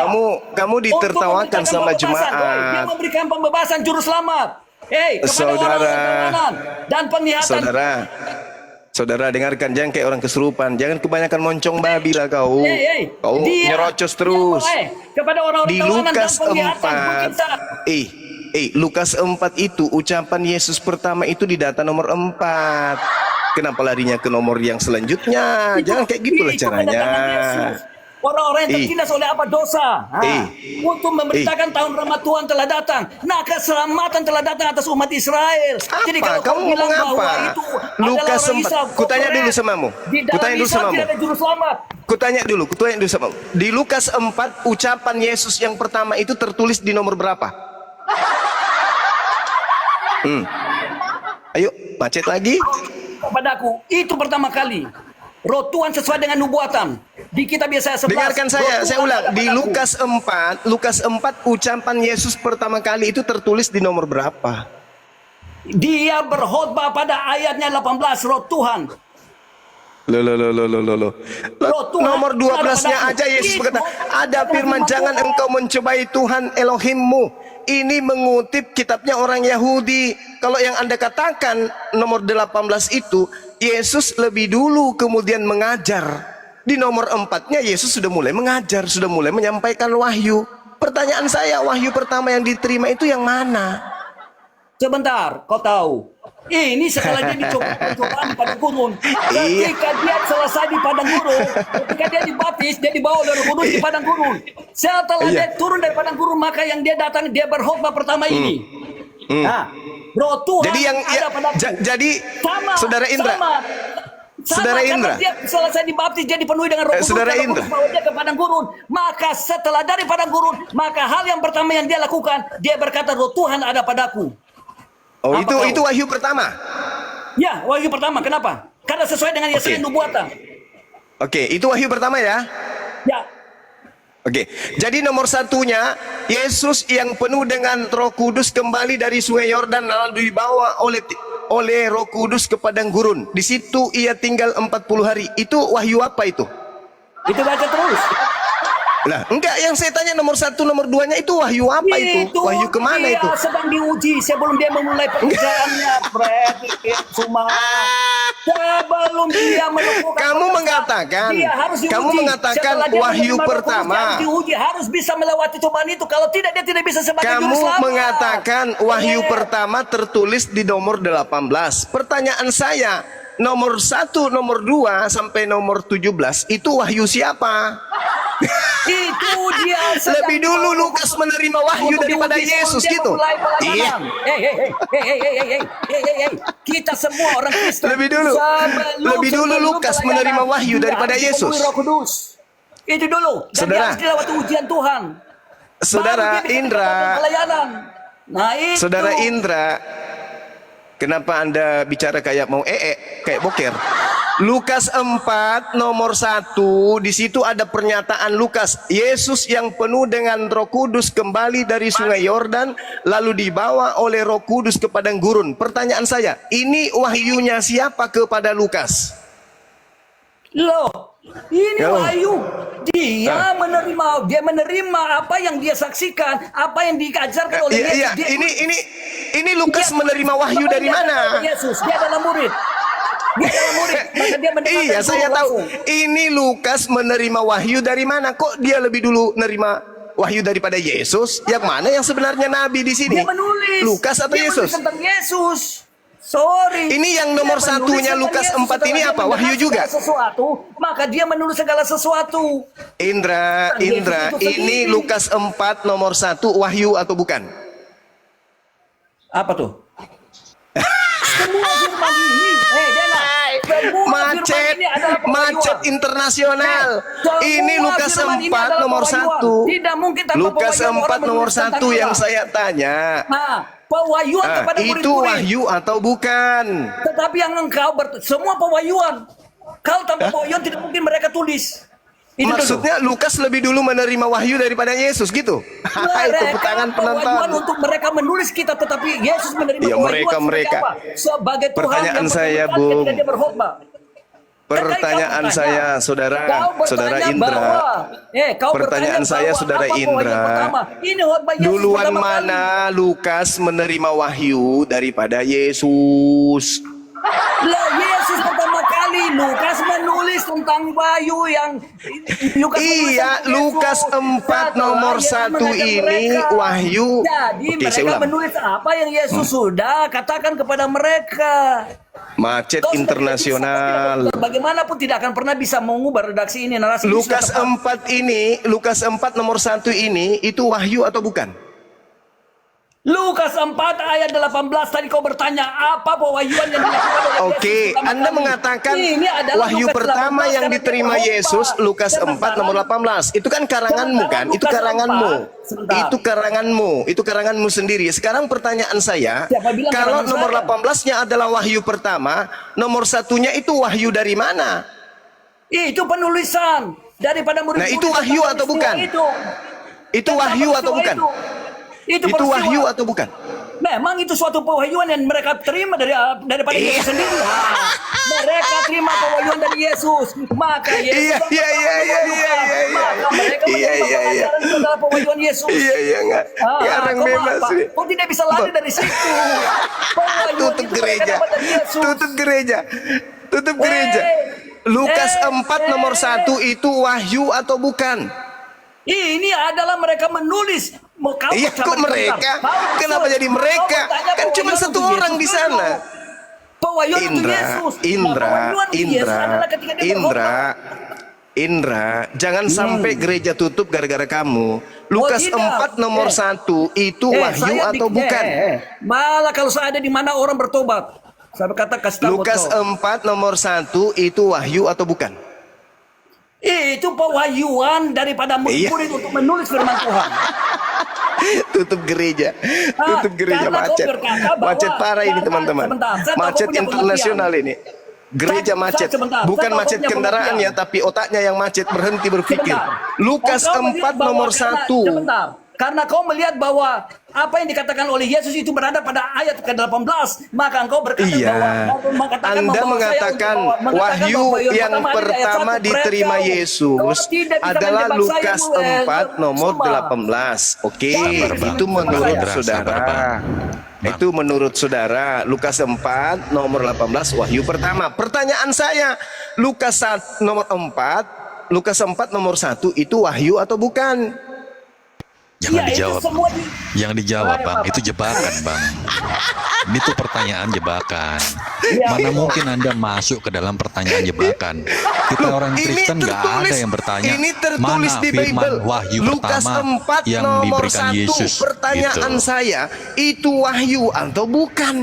kamu ditertawakan Untuk memberikan sama pembebasan. Dia jemaat. memberikan pembebasan juru selamat. Kepada Saudara. orang-orang tawanan dan penglihatan. Saudara, dengarkan, jangan kayak orang kesurupan. Jangan kebanyakan moncong babi lah kau. Kau Dia- nyerocos terus. kepada orang-orang Di tawanan dan Lukas penglihatan 4. kita. Lukas 4 itu ucapan Yesus pertama itu di data nomor 4. Kenapa larinya ke nomor yang selanjutnya? Jangan kayak gitulah Itu caranya. kedatangan Yesus. Orang-orang yang tertindas oleh apa dosa. Untuk memberitakan tahun rahmat Tuhan telah datang. Nah, keselamatan telah datang atas umat Israel. Jadi kalau Kamu kau bilang ngomong bahwa apa? itu Lukas adalah orang 4. Islam, Kutanya kau dulu keren. samamu. Di dalam Kutanya dulu Islam samamu. tidak ada juru selamat. Kutanya dulu samamu. Di Lukas 4 ucapan Yesus yang pertama itu tertulis di nomor berapa? Ayo, macet lagi. Kepadaku, itu pertama kali. Roh Tuhan sesuai dengan nubuatan. Di kitab Yesaya 11. Dengarkan saya Roh Tuhan ulang. ada Di padaku. Lukas 4 ucapan Yesus pertama kali itu tertulis di nomor berapa? Dia berkhotbah pada ayatnya 18, Roh Tuhan. Loh. Roh Tuhan Nomor 12-nya ada aja padaku. Yesus Itu berkata, ada firman Tuhan. jangan engkau mencobai Tuhan Elohimmu. Ini mengutip kitabnya orang Yahudi. Kalau yang Anda katakan nomor 18 itu Yesus lebih dulu kemudian mengajar. Di nomor 4-nya Yesus sudah mulai mengajar, sudah mulai menyampaikan wahyu. Pertanyaan saya, wahyu pertama yang diterima itu yang mana? Sebentar, kau tahu. Ini setelah dia dicobaan pada gurun. Iya. Ketika dia selesai di padang gurun, ketika dia dibaptis, dia dibawa oleh Roh Kudus di padang gurun. Setelah Iya. dia turun dari padang gurun, maka yang dia datang, dia berkhotbah pertama ini. Nah, Roh Tuhan Jadi yang ada padaku. jadi Sama, Saudara Indra, Saudara karena Indra. dia selesai dibaptis, dia dipenuhi dengan Roh Kudus. Saudara Roh Indra. Kudus bawa dia ke padang gurun. Maka setelah dari padang gurun, maka hal yang pertama yang dia lakukan, dia berkata, Roh Tuhan ada padaku. Oh, Apa kau? itu wahyu pertama. Ya, wahyu pertama. Kenapa? Karena sesuai dengan Yesaya nubuatan. Oke, itu wahyu pertama ya. Ya, Oke, jadi nomor satunya Yesus yang penuh dengan Roh Kudus kembali dari Sungai Yordan lalu dibawa oleh oleh Roh Kudus ke padang gurun. Di situ ia tinggal 40 hari. Itu wahyu apa itu? Itu baca terus. Lah, enggak, yang saya tanya nomor 1, nomor 2-nya itu wahyu apa itu? Wahyu kemana dia itu? sedang diuji sebelum dia memulai pekerjaannya, Fred. Semua. Sebelum dia melakukan Kamu pekerjaan, mengatakan, dia harus diuji. kamu mengatakan Setelah dia wahyu menerima pertama. pekerjaan, diuji, harus bisa melewati cobaan itu. Kalau tidak, dia tidak bisa sebagai juru Kamu selamat. mengatakan wahyu pertama tertulis di nomor 18. Pertanyaan saya, nomor 1, nomor 2 sampai nomor 17 itu wahyu siapa? Itu dia sedang Lebih dulu Lukas menerima wahyu untuk daripada diuji Yesus sebelum dia gitu. memulai Iya. pelayanan. Hey. Kita semua orang Kristen. Lebih dulu sebelum Lukas pelayanan, menerima wahyu dia daripada harus Yesus. dipenuhi Roh Kudus. Itu dulu. Dan dia Saudara. harus dilewati ujian Tuhan. Saudara Baru dia bisa Indra, mendapatkan pelayanan. Nah itu. Saudara Indra, kenapa Anda bicara kayak mau kayak boker? Lukas 4 nomor 1, di situ ada pernyataan Lukas, Yesus yang penuh dengan Roh Kudus kembali dari Sungai Yordan lalu dibawa oleh Roh Kudus ke padang gurun. Pertanyaan saya, ini wahyunya siapa kepada Lukas? Loh, ini Yo. wahyu. Dia menerima apa yang dia saksikan, apa yang diajarkan oleh Iya, Yesus. ini Lukas Dia- menerima wahyu dari Dia mana? adalah Yesus, dia adalah murid. Dia adalah murid, maka dia menerima Iya, dari saya guru tahu. langsung. Ini Lukas menerima wahyu dari mana? Kok dia lebih dulu menerima wahyu daripada Yesus? Yang mana yang sebenarnya nabi di sini? Dia menulis. Lukas atau Dia Yesus? menulis tentang Yesus. Sorry. Ini yang nomor Dia menulis satunya tentang Lukas Yesus. 4 ini Setelah apa? dia Wahyu mendengar juga? segala sesuatu, maka dia menulis segala sesuatu. Indra, Yesus itu ini sendiri. Lukas 4 nomor 1 wahyu atau bukan? Apa tuh? Semua firman ini, Dena, semua Macet, firman ini adalah pewahyuan. macet internasional. Semua Ini Lukas firman ini 4 adalah nomor pewahyuan. 1. Tidak mungkin tanpa Lukas pewahyuan 4 orang nomor menulis tentang 1 yang Allah. saya tanya. Nah, pewahyuan kepada Itu murid-murid. wahyu atau bukan? Tetapi yang engkau semua pewahyuan. Kalau tanpa pewahyuan tidak mungkin mereka tulis. Itu Maksudnya Lukas lebih dulu menerima wahyu daripada Yesus gitu. Hai, tepuk tangan pewahyuan penonton. untuk mereka menulis kita, tetapi Yesus menerima Ya, pewahyuan mereka. sebagai Tuhan Pertanyaan yang saya, memerintahkan Bung. ketika dia berkhotbah. Pertanyaan Kau saya, bertanya, saudara kau Saudara bertanya Indra. bahwa, kau Pertanyaan bertanya saya, bahwa Saudara apa pewahyuan Indra. pertama? Ini khotbah Yesus Duluan pertama kali. mana Lukas menerima wahyu daripada Yesus? Lah, Yesus pertama kali. Lukas menulis tentang wahyu yang Lukas menulis Iya, tentang Lukas Yesus. 4 Setelah nomor Yesus 1 mengajar ini mereka. wahyu. Jadi Oke, saya mereka ulang. menulis apa yang Yesus sudah katakan kepada mereka. Macet Kau sudah internasional. tidak bisa, bagaimanapun tidak akan pernah bisa mengubah redaksi ini, narasi ini Lukas sudah tepat. 4 ini, Lukas 4 nomor 1 ini itu wahyu atau bukan? Lukas 4 ayat 18 tadi kau bertanya apa pewahyuan yang dilakukan oleh Oke, Yesus pertama Anda kali. mengatakan Ini adalah wahyu Lukas pertama 18 yang karena diterima dia Yesus berkhotbah. Lukas 4 nomor 18. Itu kan karanganmu kan? Itu Lukas karanganmu. 4, sebentar. Itu karanganmu sendiri. Sekarang pertanyaan saya, Siapa bilang kalau karangan nomor saya? 18-nya adalah wahyu pertama, nomor satunya itu wahyu dari mana? Itu penulisan daripada murid-murid. Nah, itu wahyu tentang atau peristiwa bukan? Itu Tentang wahyu atau peristiwa bukan? Itu Itu peristiwa. wahyu atau bukan? Memang itu suatu pewahyuan yang mereka terima daripada Yesus sendiri. Ah, mereka terima pewahyuan dari Yesus. Maka Yesus Iya, yang iya, pertama iya, iya, mewahyukan. iya, iya. Maka mereka Iya, menerima iya, iya. pengajaran itu adalah pewahyuan Yesus. Iya, enggak. Sekarang kau bebas apa? nih. Kau tidak bisa lari dari situ. Pewahyuan Tutup itu mereka gereja. dapat dari Yesus. Tutup gereja. Tutup gereja. Lukas 4 nomor 1 itu wahyu atau bukan? Ini adalah mereka menulis. Mau kau Iya, baca kok bentar. mereka? Kau Kenapa maksud- jadi kau mereka? bertanya Kan cuma pewahyuan satu untuk orang Yesus di sana. dulu. Pewahyuan untuk Yesus. Nah, pewahyuan untuk Yesus adalah ketika dia berkhotbah. Indra, jangan sampai gereja tutup gara-gara kamu. Lukas tidak. 4 nomor 1 itu wahyu saya atau bukan? Malah kalau saya ada di mana orang bertobat. Saya berkata kasih tahu Lukas kau. 4 nomor 1 itu wahyu atau bukan? Itu pewahyuan daripada murid-murid untuk menulis firman Tuhan. Tutup gereja. Tutup gereja karena kau macet. berkata bahwa- Macet parah ini teman-teman. Sebentar, saya tahu Macet kau punya internasional ini. Gereja Saya- macet. sebentar, Bukan saya tahu macet kau punya kendaraannya, tapi otaknya yang macet, berhenti berpikir. Sebentar. Lukas Kau melihat 4 bahwa nomor karena- 1. Sebentar. Karena kau melihat bahwa apa yang dikatakan oleh Yesus itu berada pada ayat ke-18, maka engkau berkata Iya. bahwa Anda mengatakan wahyu yang pertama diterima Yesus adalah Lukas 4 nomor 18. Oke, Sabar, Bang. itu menurut Sabar, saudara. Bang. Itu menurut saudara Lukas 4 nomor 18 wahyu pertama. Pertanyaan saya, Lukas 1 nomor 4, Lukas 4 nomor 1 itu wahyu atau bukan? Jangan Iya, itu dijawab, semua Bang. Yang dijawab, Bang. Itu jebakan, Bang. Ini tuh pertanyaan jebakan. Mana mungkin Anda masuk ke dalam pertanyaan jebakan? Kita orang Kristen nggak ada yang bertanya ini tertulis mana di firman Bible. wahyu Lukas pertama 4 yang nomor diberikan 1. Yesus. Pertanyaan Gitu. saya, itu wahyu atau bukan?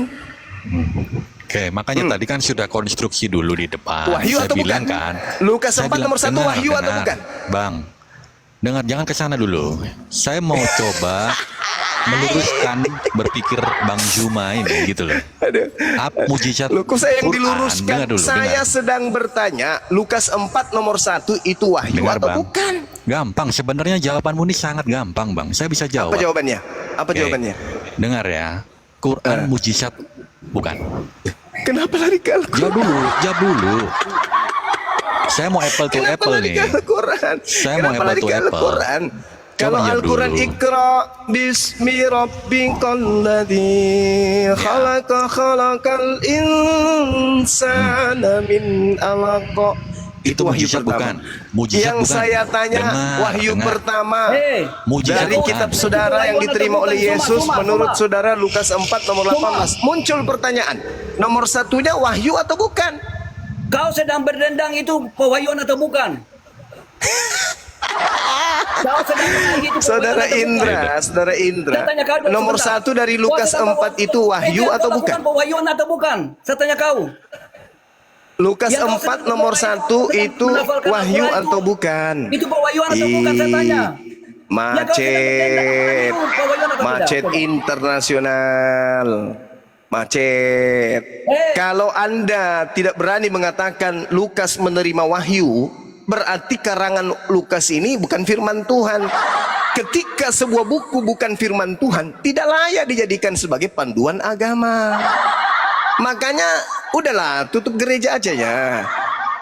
Oke, makanya tadi kan sudah konstruksi dulu di depan. Wahyu Saya atau bilang bukan? kan. Lukas saya 4 nomor 1 dengar, wahyu atau dengar. bukan? Bang, dengar, jangan ke sana dulu. Saya mau coba meluruskan berpikir Bang Juma ini gitu loh. Apa mujizat Loh, kok saya yang Quran? diluruskan? Dengar dulu, Saya dengar. sedang bertanya, Lukas 4 nomor 1 itu wahyu Dengar, atau Bang. bukan? Gampang, sebenarnya jawabanmu ini sangat gampang, Bang. Saya bisa jawab. Apa jawabannya? Apa Oke. jawabannya? Dengar ya. Quran mujizat bukan. Kenapa lari ke Al-Quran? Jawab dulu. Saya mau apple to Kenapa apple lari nih. ke Al-Quran? Saya mau Kenapa apple lari to ke apple. Al-Quran? Coba Kalau jawab Al-Quran dulu. Iqra bismi rabbikal ladzi khalaqal insana min alaq. Itu mujizat bukan? Mujizat Yang bukan? saya tanya Dengar, wahyu dengar. pertama Mujizat dari bukan? kitab saudara yang diterima oleh Yesus menurut saudara Lukas 4 nomor 18. Muncul pertanyaan, nomor satunya wahyu atau bukan? Kau sedang berdendang itu pewahyuan atau bukan? Kau sedang menagih itu Saudara pewahyuan atau Indra, bukan? saudara Indra, Saya tanya kau dulu nomor sebentar. satu dari Kau Lukas sedang 4 itu wahyu kau atau lakukan bukan? pewahyuan atau bukan? Saya tanya kau. Lukas Yang kau 4 sedang nomor berdoa 1 sedang itu melafalkan wahyu Al-Quran atau bukan? Itu pewahyuan atau bukan saya tanya. Macet, macet internasional, macet. Kalau Anda tidak berani mengatakan Lukas menerima wahyu, berarti karangan Lukas ini bukan firman Tuhan. Ketika sebuah buku bukan firman Tuhan, tidak layak dijadikan sebagai panduan agama. Makanya udahlah, tutup gereja aja ya.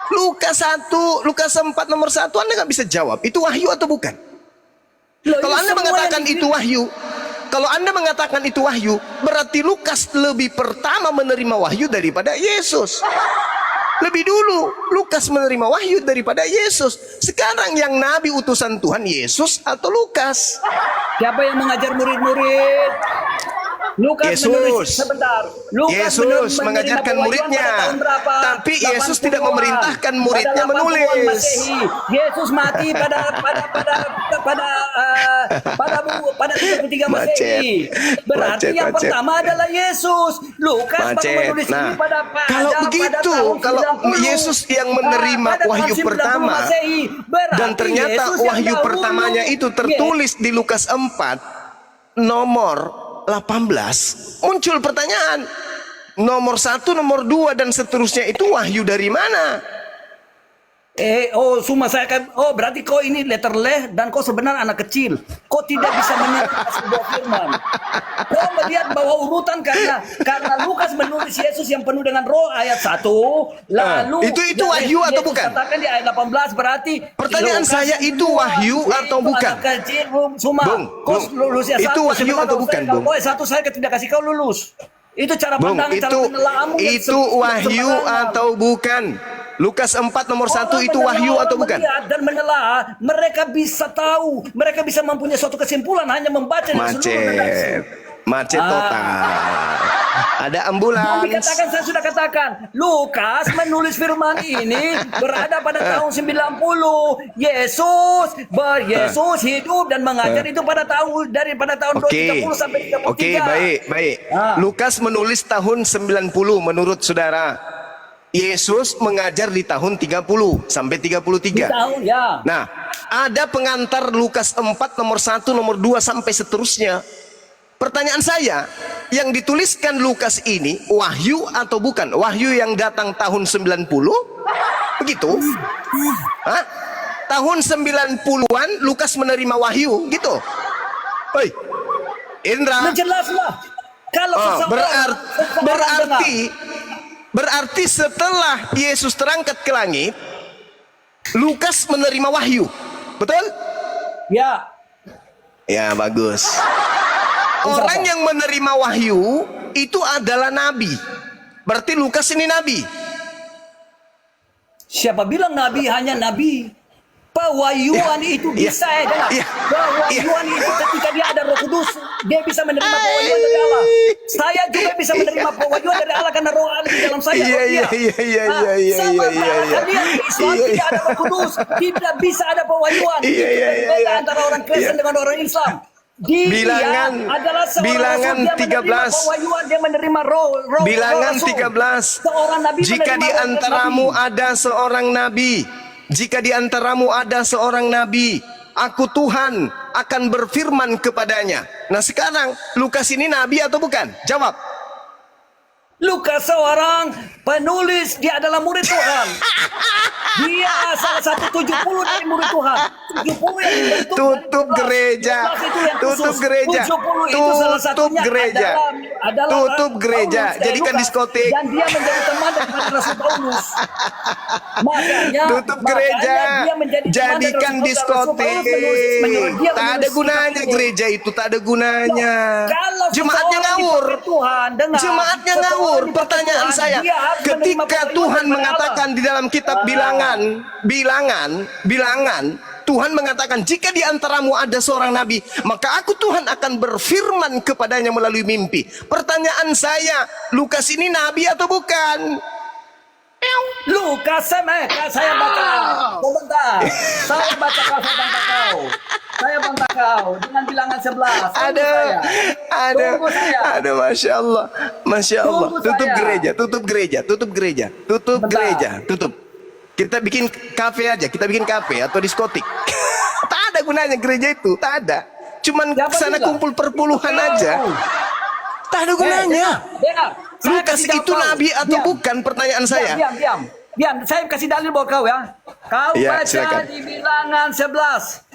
Lukas 1, Lukas 4 nomor 1 Anda nggak bisa jawab. Itu wahyu atau bukan? Kalau Anda mengatakan itu wahyu, kalau Anda mengatakan itu wahyu, berarti Lukas lebih pertama menerima wahyu daripada Yesus. Lebih dulu Lukas menerima wahyu daripada Yesus. Sekarang yang nabi utusan Tuhan Yesus atau Lukas? Siapa yang mengajar murid-murid? Lukas Yesus. menulis sebentar. Lukas Yesus menerima mengajarkan pewahyuan muridnya. pada tahun berapa? Tapi Yesus tidak 80-an. memerintahkan muridnya Pada 80-an menulis. Masehi. Yesus mati pada 33 Masehi. Berarti yang Macet. pertama adalah Yesus. Lukas baru Macet. menulis ini Nah, pada kalau pada begitu, tahun kalau 90. Yesus yang menerima Pada tahun wahyu 90 pertama, Masehi. Berarti dan ternyata Yesus yang wahyu dahulu. pertamanya itu tertulis di Lukas 4 nomor 18, muncul pertanyaan, nomor 1, nomor 2 dan seterusnya itu wahyu dari mana? Cuma saya kan, berarti kau ini letter leh dan kau sebenarnya anak kecil. Kau tidak bisa menerima sebuah firman. Kau melihat bahwa urutan karena Lukas menulis Yesus yang penuh dengan roh ayat 1, lalu itu wahyu atau Yesus bukan? katakan di ayat 18 berarti Pertanyaan Lukas saya, itu wahyu atau itu bukan? anak kecil, Cuma Bung, kau Bung, lulus ya itu satu, wahyu sebenarnya atau kalau bukan, saya- Bung? Kalau satu saya tidak kasih kau lulus. Itu cara Bung, pandang, cara penelaamu yang itu wahyu sembarangan. atau bukan? Lukas 4 nomor 1 itu wahyu atau bukan? Melihat dan menelaah, mereka bisa tahu, mereka bisa mempunyai suatu kesimpulan hanya membaca dari seluruh redaksi. Macet total. Ada ambulans. Dikatakan, saya sudah katakan, Lukas menulis firman ini berada pada tahun 90. Yesus hidup dan mengajar itu pada tahun daripada tahun 30 sampai 33. Oke, baik. Lukas menulis tahun 90 menurut saudara. Yesus mengajar di tahun 30 sampai 33. Di tahun, ya. Nah, ada pengantar Lukas 4 nomor 1, nomor 2 sampai seterusnya. Pertanyaan saya, yang dituliskan Lukas ini wahyu atau bukan? Wahyu yang datang tahun 90? Begitu? Hah? Tahun 90-an Lukas menerima wahyu, gitu. Hoi. Indra. Jelaslah. Kalau seseorang berarti setelah Yesus terangkat ke langit, Lukas menerima wahyu. Betul? Ya. Ya, bagus. Orang yang menerima wahyu itu adalah nabi. Berarti Lukas ini nabi. Siapa bilang nabi hanya nabi? Pewahyuan itu bisa dengar. Pewahyuan itu ketika dia ada Roh Kudus, dia bisa menerima pewahyuan dari Allah. Saya juga bisa menerima pewahyuan dari Allah karena Roh Allah di dalam saya. Sama kalian di Islam tidak ada Roh Kudus, tidak bisa ada pewahyuan. Itu berbeda antara orang Kristen dengan orang Islam. Bilangan adalah bilangan 13. Dia menerima roh Bilangan Rasul. 13. Seorang nabi Jika di antaramu ada seorang nabi, jika di antaramu ada seorang nabi, aku Tuhan akan berfirman kepadanya. Nah sekarang Lukas ini nabi atau bukan? Jawab. Lukas seorang penulis, dia adalah murid Tuhan. Dia salah satu 70 dari murid Tuhan. 70 yang dibentuk. Tutup gereja. Tutup gereja. Tutup gereja. Tutup gereja. Jadikan diskotik. Dan dia menjadi teman daripada Rasul Paulus. Tutup gereja. Jadikan diskotik. Tak ada gunanya gereja itu. Tak ada gunanya. Jemaatnya ngawur. Jemaatnya ngawur. Pertanyaan saya, ketika Tuhan mengatakan di dalam kitab bilangan, Tuhan mengatakan jika di antaramu ada seorang nabi, maka aku Tuhan akan berfirman kepadanya melalui mimpi. Pertanyaan saya, Lukas ini nabi atau bukan? Lukas, saya baca. Sebentar. Saya baca Saya bantah kau dengan bilangan 11. Ada, masya Allah. Tutup gereja. Kita bikin kafe aja, atau diskotik. Tak ada gunanya gereja itu, tak ada. Cuman kesana kumpul perpuluhan aja. Tak ada gunanya. Lukas itu nabi atau bukan? Pertanyaan saya. Diam. Saya kasih dalil buat kau ya. Kau baca silakan. di bilangan 11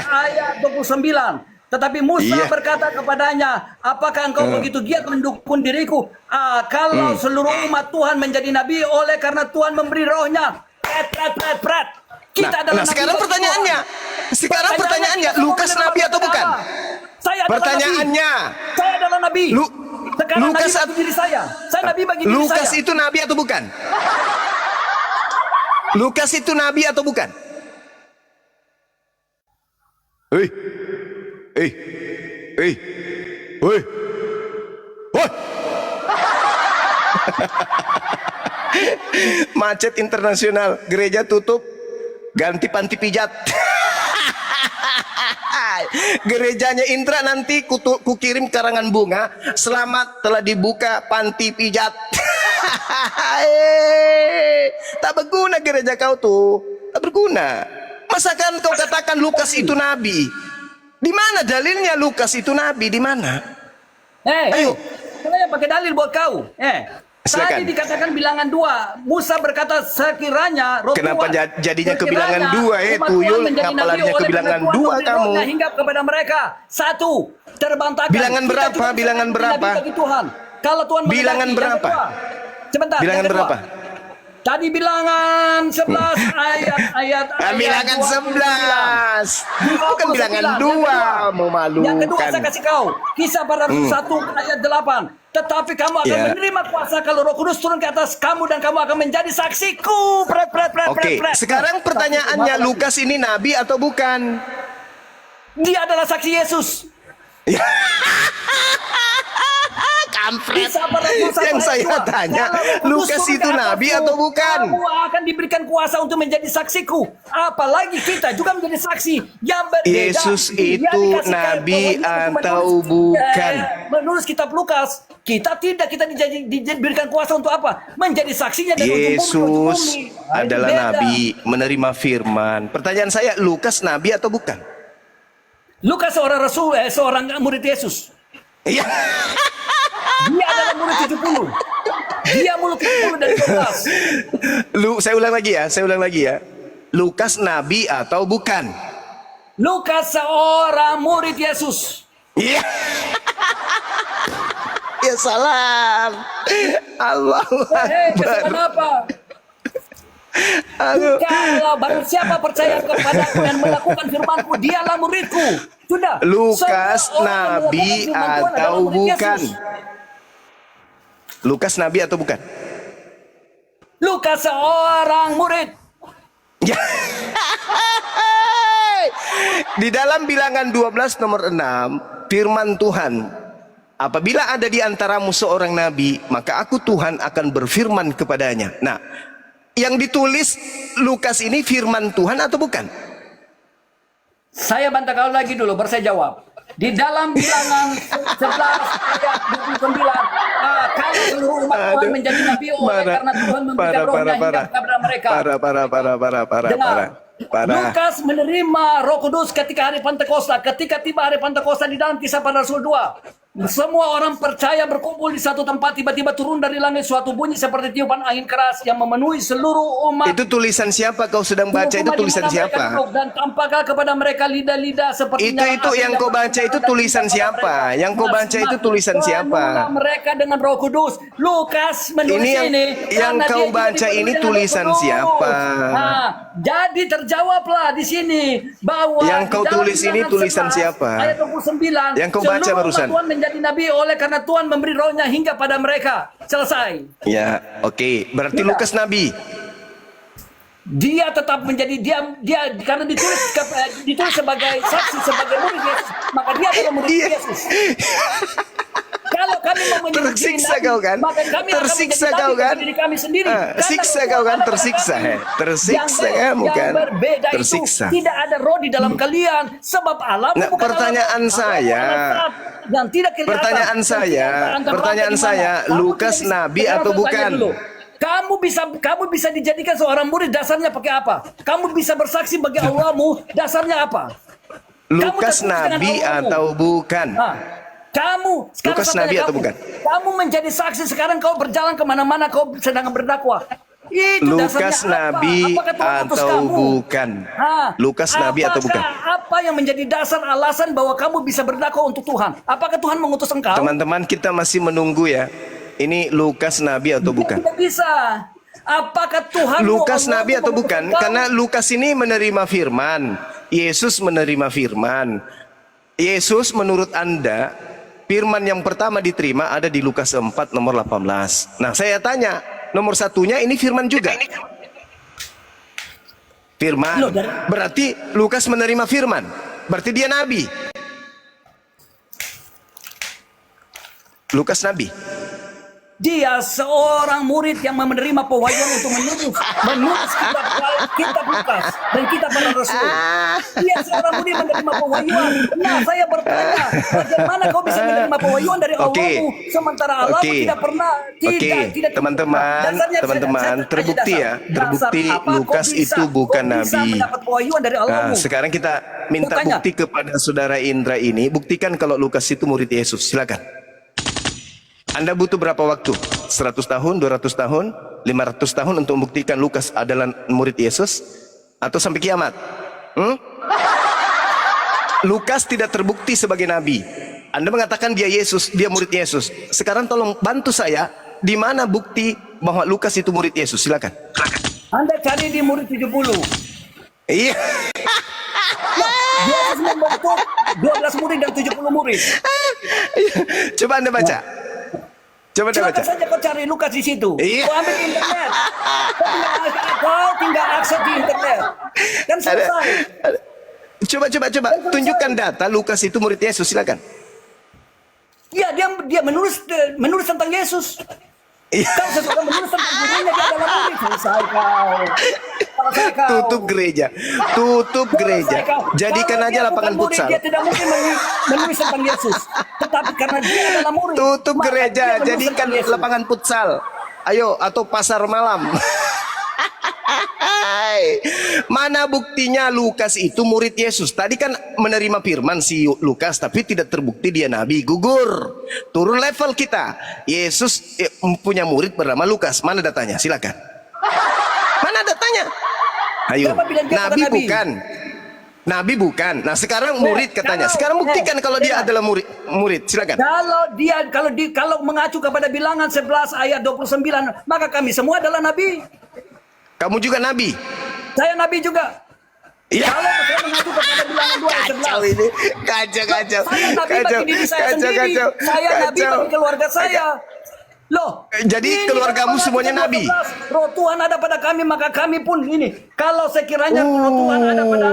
ayat 29. Tetapi Musa berkata kepadanya, apakah engkau begitu giat mendukung diriku? Kalau seluruh umat Tuhan menjadi nabi oleh karena Tuhan memberi rohnya. Nah, sekarang pertanyaannya, Lukas nabi atau bukan? Saya adalah Pertanyaannya, nabi. Saya adalah nabi. Sekarang Lukas nabi bagi diri saya. Saya nabi bagi diri saya. Lukas itu nabi atau bukan? Lukas itu nabi atau bukan? Macet internasional, gereja tutup, ganti panti pijat. Gerejanya Indra nanti kukirim karangan bunga, selamat telah dibuka panti pijat. Tak berguna gereja kau tuh, tak berguna. Masakan kau katakan Lukas itu nabi? Di mana dalilnya Lukas itu nabi? Di mana? Ayo. Saya pakai dalil buat kau. Silakan. Tadi dikatakan bilangan 2. Musa berkata sekiranya roh Kenapa Tuhan, jadinya ke bilangan 2 umat Tuhan tuyul? menjadi Kenapa nabi larinya ke oleh bilangan karena Tuhan 2 memberi kamu? rohnya hingga kepada mereka. 1. Terbantahkan. Bilangan Kita berapa? juga bisa Bilangan menjadi berapa? nabi bagi Tuhan. Kalau Tuhan Bilangan menghendaki. Yang berapa? kedua. Sebentar. Bilangan yang kedua. berapa? Tadi bilangan 11 ayat bilangan 11. Bukan bilangan 2. Memalukan. Yang kedua saya kasih kau. Kisah para Rasul 1 ayat 8. Tetapi kamu akan menerima kuasa kalau Roh Kudus turun ke atas kamu dan kamu akan menjadi saksiku. Oke, sekarang pertanyaannya, Lukas ini nabi atau bukan? Dia adalah saksi Yesus. Kampret. Yang saya tanya, Lukas itu nabi atau bukan? Kamu akan diberikan kuasa untuk menjadi saksiku. Apalagi kita juga menjadi saksi. Yang berbeda. Yesus itu nabi atau bukan? Menurut kitab Lukas, kita diberikan kuasa untuk apa? Menjadi saksinya dari ujung bumi ke ujung Yesus bumi. adalah Beda. nabi, menerima firman. Pertanyaan saya, Lukas nabi atau bukan? Lukas seorang rasul, seorang murid Yesus. Iya. Dia adalah murid 70. Dia murid 70 dari 12. Saya ulang lagi ya. Lukas nabi atau bukan? Lukas seorang murid Yesus. Iya. Ya salam. Allahu Hei, Akbar. kesalahan apa? Aduh. Kalau barang siapa percaya kepadaku dan melakukan firmanku, dialah muridku. Sudah. Lukas Semua orang yang nabi melakukan firman Tuhan adalah atau murid bukan? Yesus. Lukas nabi atau bukan? Lukas seorang murid. Ya. Di dalam bilangan 12 nomor 6, firman Tuhan, apabila ada di antaramu seorang nabi, maka aku Tuhan akan berfirman kepadanya. Nah, yang ditulis Lukas ini firman Tuhan atau bukan? Saya bantah kau lagi dulu, baru saya jawab. Di dalam bilangan 11 ayat 29, kalau seluruh umat Tuhan menjadi nabi oleh karena Tuhan memberikan rohnya hingga kepada mereka. Lukas menerima Roh Kudus ketika hari Pentakosta. Ketika tiba hari Pentakosta di dalam Kisah Para Rasul 2, semua orang percaya berkumpul di satu tempat. Tiba-tiba turun dari langit suatu bunyi seperti tiupan angin keras yang memenuhi seluruh umat. Itu tulisan siapa kau sedang baca? Itu tulisan siapa? Dan tampaklah kepada mereka lidah-lidah seperti Itu yang kau baca itu tulisan siapa? Yang kau baca itu tulisan siapa? Mereka dengan Roh Kudus. Lukas menulis ini yang karena kau dia baca dipenuhi ini dengan tulisan Roh Kudus. siapa? Nah, jadi terjawablah di sini bahwa Yang kau di dalam tulis ini bilangan tulisan 11 siapa? Ayat 29. Yang kau baca seluruh barusan. umat Tuhan menjadi nabi oleh karena Tuhan memberi rohnya hingga pada mereka. Selesai. Ya, oke. Berarti Tidak. Lukas nabi. Dia tetap menjadi dia karena ditulis sebagai saksi sebagai murid Yesus, maka dia adalah murid Iya. Yesus. Kalau kami mau menjadi Tersiksa nabi, kau kan? maka kami Tersiksa akan menjadi kau nabi kan? bagi diri kami sendiri. Karena Siksa Roh kau kan? ada pada Tersiksa, kami. tersiksa kamu Yang kan? berbeda Tersiksa. itu tidak ada roh di dalam kalian, sebab Allah Nah, bukan pertanyaan Allah. saya. Allah adalah yang tidak kelihatan. Pertanyaan Yang saya, tidak terangkan pertanyaan di mana. saya, Kamu Lukas tidak bisa- nabi Sekarang atau saya tanya bukan? dulu. Kamu bisa dijadikan seorang murid, dasarnya pakai apa? Kamu bisa bersaksi bagi Allahmu, dasarnya apa? Lukas tertulis dengan nabi Allahmu. atau bukan? Nah, kamu sekarang Lukas saya tanya nabi atau kamu. bukan? Kamu menjadi saksi sekarang, kau berjalan kemana-mana, kau sedang berdakwah. Itu Lukas dasarnya nabi apa? Apakah Tuhan utus atau kamu? bukan? Hah? Lukas nabi atau bukan? Apa yang menjadi dasar alasan bahwa kamu bisa berdakwah untuk Tuhan? Apakah Tuhan mengutus engkau? Teman-teman, kita masih menunggu ya. Ini Lukas nabi atau bukan? Tidak bisa. Apakah Tuhan Lukas Allah nabi atau mengutus bukan? engkau? Karena Lukas ini menerima firman. Yesus menerima firman. Yesus menurut Anda, firman yang pertama diterima ada di Lukas 4 nomor 18. Nah, saya tanya, nomor satunya ini firman juga. Firman. Berarti Lukas menerima firman. Berarti dia nabi. Lukas nabi. Dia seorang murid yang menerima pewahyuan untuk menulis kitab Lukas dan kitab Para Rasul. Dia seorang murid menerima pewahyuan. Nah, saya bertanya, bagaimana kau bisa menerima pewahyuan dari Allahmu sementara Allah tidak pernah tidak teman-teman, Dasarnya teman-teman, saya tanya terbukti dasar. ya, terbukti Dasar apa Lukas kau bisa- itu bukan kau bisa nabi. mendapat pewahyuan dari Allahmu. Nah, sekarang kita minta Bukanya. bukti kepada saudara Indra ini, buktikan kalau Lukas itu murid Yesus. Silakan. Anda butuh berapa waktu? 100 tahun, 200 tahun, 500 tahun untuk membuktikan Lukas adalah murid Yesus? Atau sampai kiamat? Lukas tidak terbukti sebagai nabi. Anda mengatakan dia Yesus, dia murid Yesus. Sekarang tolong bantu saya, di mana bukti bahwa Lukas itu murid Yesus? Silakan. Anda cari di murid 70. Iya. Yesus membentuk 12 murid dan 70 murid. Coba Anda baca. Coba Anda baca. Silakan saja kau cari Lukas di situ. Iya. Kau ambil internet. Kau tinggal akses di internet. Kan selesai. Coba tunjukkan data Lukas itu murid Yesus, silakan. Ya, dia menulis tentang Yesus. Iya. Kalau seseorang menulis tentang gurunya, dia adalah murid. Selesai kau. Selesai kau. Tutup gereja. Tutup gereja. Selesai kau. Jadikan Kalau aja dia lapangan bukan murid, futsal. dia tidak mungkin menulis tentang Yesus. Tetapi karena dia adalah murid. Tutup maka gereja, dia menulis jadikan tentang Yesus. lapangan futsal. Ayo, atau pasar malam. Mana buktinya Lukas itu murid Yesus? Tadi kan menerima firman si Lukas, tapi tidak terbukti dia nabi. Gugur. Turun level kita. Yesus punya murid bernama Lukas. Mana datanya? Silakan. Mana datanya? Ayo. Siapa bilang dia Nabi bukan nabi? bukan. Nabi bukan. Nah sekarang murid katanya. Sekarang buktikan kalau dia adalah murid. Silakan. Kalau mengacu kepada Bilangan 11 ayat 29, maka kami semua adalah nabi. Kamu juga Nabi. Saya nabi juga. Iya. Kalau saya mengacu kepada Bilangan 2 ayat 11. Kacau ini. Kacau. Saya nabi bagi diri saya sendiri. Saya nabi bagi keluarga saya. Loh, Jadi keluargamu semuanya nabi. Roh Tuhan ada pada kami, maka kami pun ini. Kalau sekiranya roh Tuhan ada pada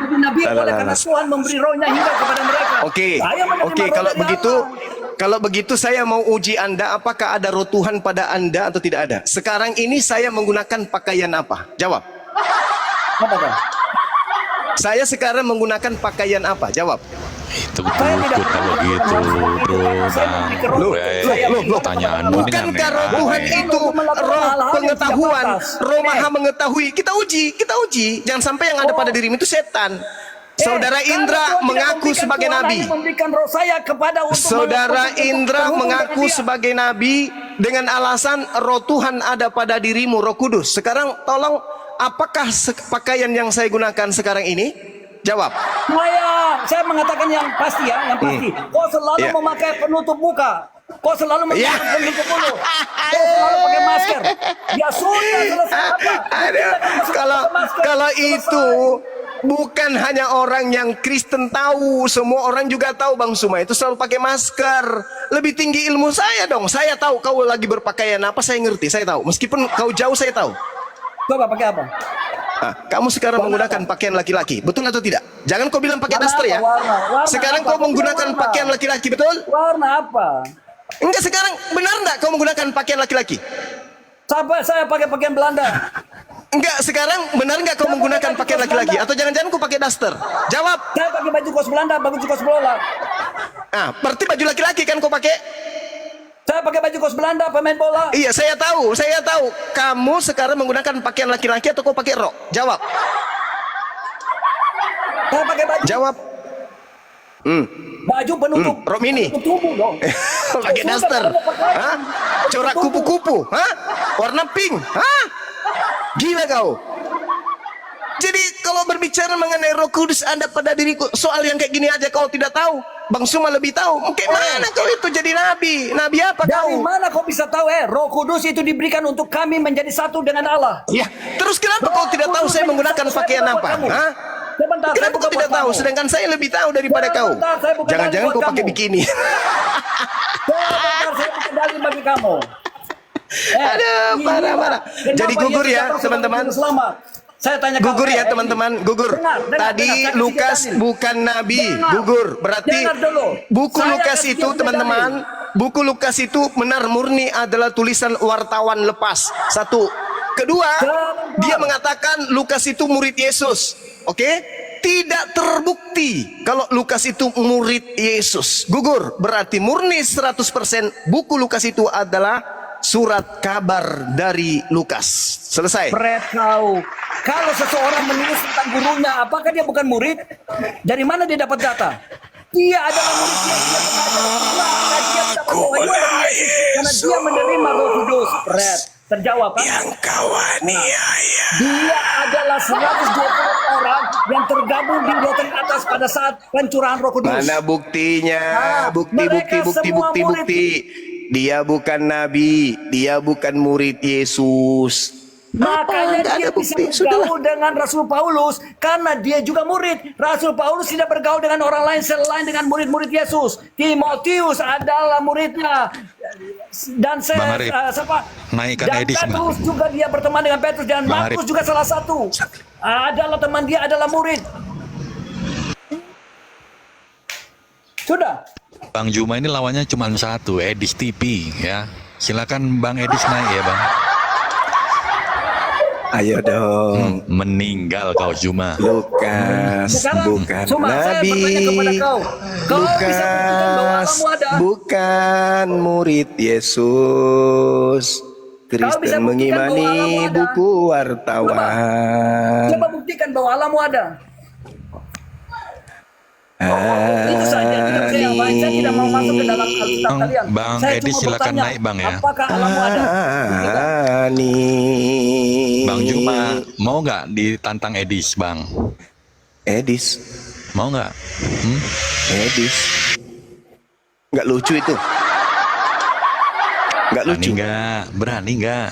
nabi oleh karena Tuhan memberi rohnya hingga kepada mereka. Oke. Saya menerima Oke, roh kalau dari begitu Allah. kalau begitu saya mau uji Anda apakah ada roh Tuhan pada Anda atau tidak ada. Sekarang ini saya menggunakan pakaian apa? Jawab. Apakah? Saya sekarang menggunakan pakaian apa? Jawab. Itu betul kalau gitu, bro. Pertanyaanmu ini Bukankah roh aneh. Tuhan itu roh pengetahuan, roh maha mengetahui? Kita uji. Jangan sampai yang ada pada dirimu itu setan. Saudara Indra mengaku sebagai nabi. Memberikan roh saya kepada Saudara Indra mengaku sebagai nabi dengan alasan roh Tuhan ada pada dirimu, Roh Kudus. Sekarang tolong, apakah pakaian yang saya gunakan sekarang ini? Jawab. Saya mengatakan yang pasti ya, yang pasti. Kau selalu Ya. memakai penutup muka. Kau selalu memakai Ya. penutup mulut. Kau selalu pakai masker. Ya sudah, selesai apa? Ada. Kalau itu bukan hanya orang yang Kristen tahu, semua orang juga tahu Bang Suma itu selalu pakai masker. Lebih tinggi ilmu saya dong. Saya tahu kau lagi berpakaian apa, saya ngerti, saya tahu. Meskipun kau jauh saya tahu. Coba pakai apa? Nah, kamu sekarang menggunakan pakaian laki-laki, betul atau tidak? Jangan kau bilang pakai daster ya. Warna Sekarang apa? kau menggunakan Warna. pakaian laki-laki, betul? Warna apa? Enggak, sekarang benar enggak kau menggunakan pakaian laki-laki? Sampai saya pakai pakaian Belanda. Enggak, sekarang benar enggak kau menggunakan pakaian laki-laki? Atau jangan-jangan kau pakai daster? Jawab. Saya pakai baju kos Belanda, baju kos bola. Ah, berarti baju laki-laki kan kau pakai? Saya pakai baju kos Belanda, pemain bola. Iya, saya tahu. Kamu sekarang menggunakan pakaian laki-laki atau kau pakai rok? Jawab. Saya pakai baju. Jawab. Baju penutup. Rok mini. Penutup tubuh dong. Pakai daster. Hah? Corak kupu-kupu. Hah? Warna pink. Hah? Gila kau. Jadi kalau berbicara mengenai Roh Kudus ada pada diriku, soal yang kayak gini aja kau tidak tahu. Bang Suma lebih tahu. Kayak mana kau itu jadi nabi? Nabi apa Dari kau? mana kau bisa tahu Roh Kudus itu diberikan untuk kami menjadi satu dengan Allah. Ya, terus kenapa kau tidak tahu saya menggunakan pakaian apa? Hah? Sebentar, Kenapa kau tidak tahu? Sedangkan saya lebih tahu daripada kau. Jangan-jangan kau pakai bikini. Sebentar, saya bukan dalil bagi kamu. Aduh, parah. Jadi gugur ya, teman-teman. Selamat. Saya tanya Gugur kamu, ya teman-teman, gugur. Tadi Lukas bukan nabi, gugur. Berarti Dengar dulu. buku Saya Lukas kasih itu dia teman-teman, buku Lukas itu benar murni adalah tulisan wartawan lepas. Satu. Kedua, dia mengatakan Lukas itu murid Yesus. Oke? Tidak terbukti kalau Lukas itu murid Yesus. Gugur. Berarti murni 100% buku Lukas itu adalah surat kabar dari Lukas. Selesai. Fred kau. Kalau seseorang menulis tentang gurunya, apakah dia bukan murid? Dari mana dia dapat data? Dia adalah murid Yesus. Karena dia menerima Roh Kudus. Fred, terjawab kan? Yang kau aniaya. Dia adalah 120 orang yang tergabung di rotan atas pada saat pencurahan Roh Kudus. Mana buktinya? Mereka semua murid. Dia bukan nabi, dia bukan murid Yesus. Makanya Nggak dia ada bisa bukti. bergaul dengan Rasul Paulus karena dia juga murid. Rasul Paulus tidak bergaul dengan orang lain selain dengan murid-murid Yesus. Timotius adalah muridnya. Dan Bang Arif, naikkan dan Edis, Bang. Petrus juga dia berteman dengan Petrus dan Bang Markus Arif. juga salah satu. Adalah teman dia adalah murid. Sudah. Bang Juma ini lawannya cuma satu, Edis TV ya. Silakan Bang Edis naik ya Bang. Ayo dong. Meninggal kau Juma. Lukas Sekarang, bukan Suma, saya nabi. bertanya kepada kau. Kau bisa buktikan bahwa Lukas Allahmu ada? bukan murid Yesus. bisa Kristen buktikan mengimani bahwa Allahmu ada? buku wartawan. Coba buktikan bahwa Allahmu ada. Itu saja. Tidak saya yang baik. Saya tidak mau masuk ke dalam Alkitab kalian. Bang Saya Edi, cuma silakan bertanya, naik, Bang, ya. apakah alamu ada? Bang Juma, mau nggak ditantang Edis, Bang? Edis. Mau nggak? Edis. Nggak lucu itu. Nggak Berani lucu. nggak? Berani nggak?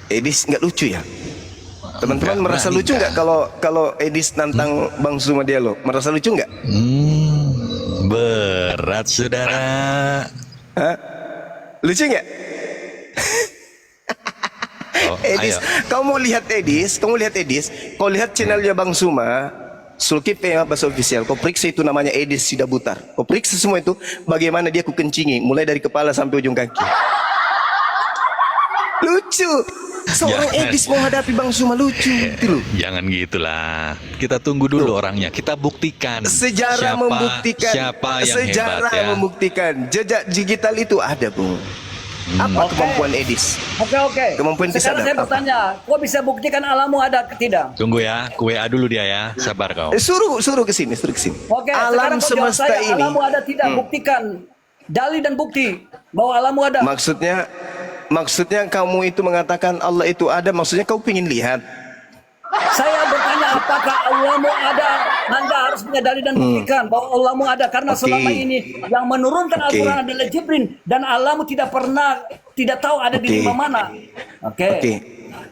Edis nggak lucu ya? Teman-teman Nggak, merasa berani lucu nggak kalau Edis nantang Bang Zuma Dialog? Merasa lucu nggak? Berat, saudara. Hah? Lucu nggak? Oh, Edis, ayo. kamu lihat Edis, kau lihat channelnya Bang Zuma, Sulkit PMA Bahasa Official, kau periksa itu namanya Edis Sidabutar. Kau periksa semua itu, bagaimana dia kukencingi, mulai dari kepala sampai ujung kaki. Lucu. Seorang Jangan. Edis mau hadapi Bang Zuma, lucu gitu loh. Jangan gitulah. Kita tunggu dulu orangnya. Kita buktikan. Sejarah membuktikan, Siapa yang sejarah hebat ya. membuktikan jejak digital itu ada, Bung. Apa kemampuan Edis? Oke. Kemampuan Edis Sekarang ada saya apa? bertanya, kau bisa buktikan alamu ada atau tidak? Tunggu ya. Ku WA dulu dia ya. Sabar kau. Suruh ke sini. Oke, Alam sekarang kau jawab semesta saya, ini. alamu ada tidak? Buktikan dalil dan bukti bahwa alamu ada. Maksudnya kamu itu mengatakan Allah itu ada, maksudnya kau ingin lihat. Saya bertanya apakah Allahmu ada? Anda harus punya dalil dan buktikan bahwa Allahmu ada, karena Oke. selama ini yang menurunkan Oke. Al-Quran adalah Jibril dan Allahmu tidak tahu ada di Oke. lima mana. Oke.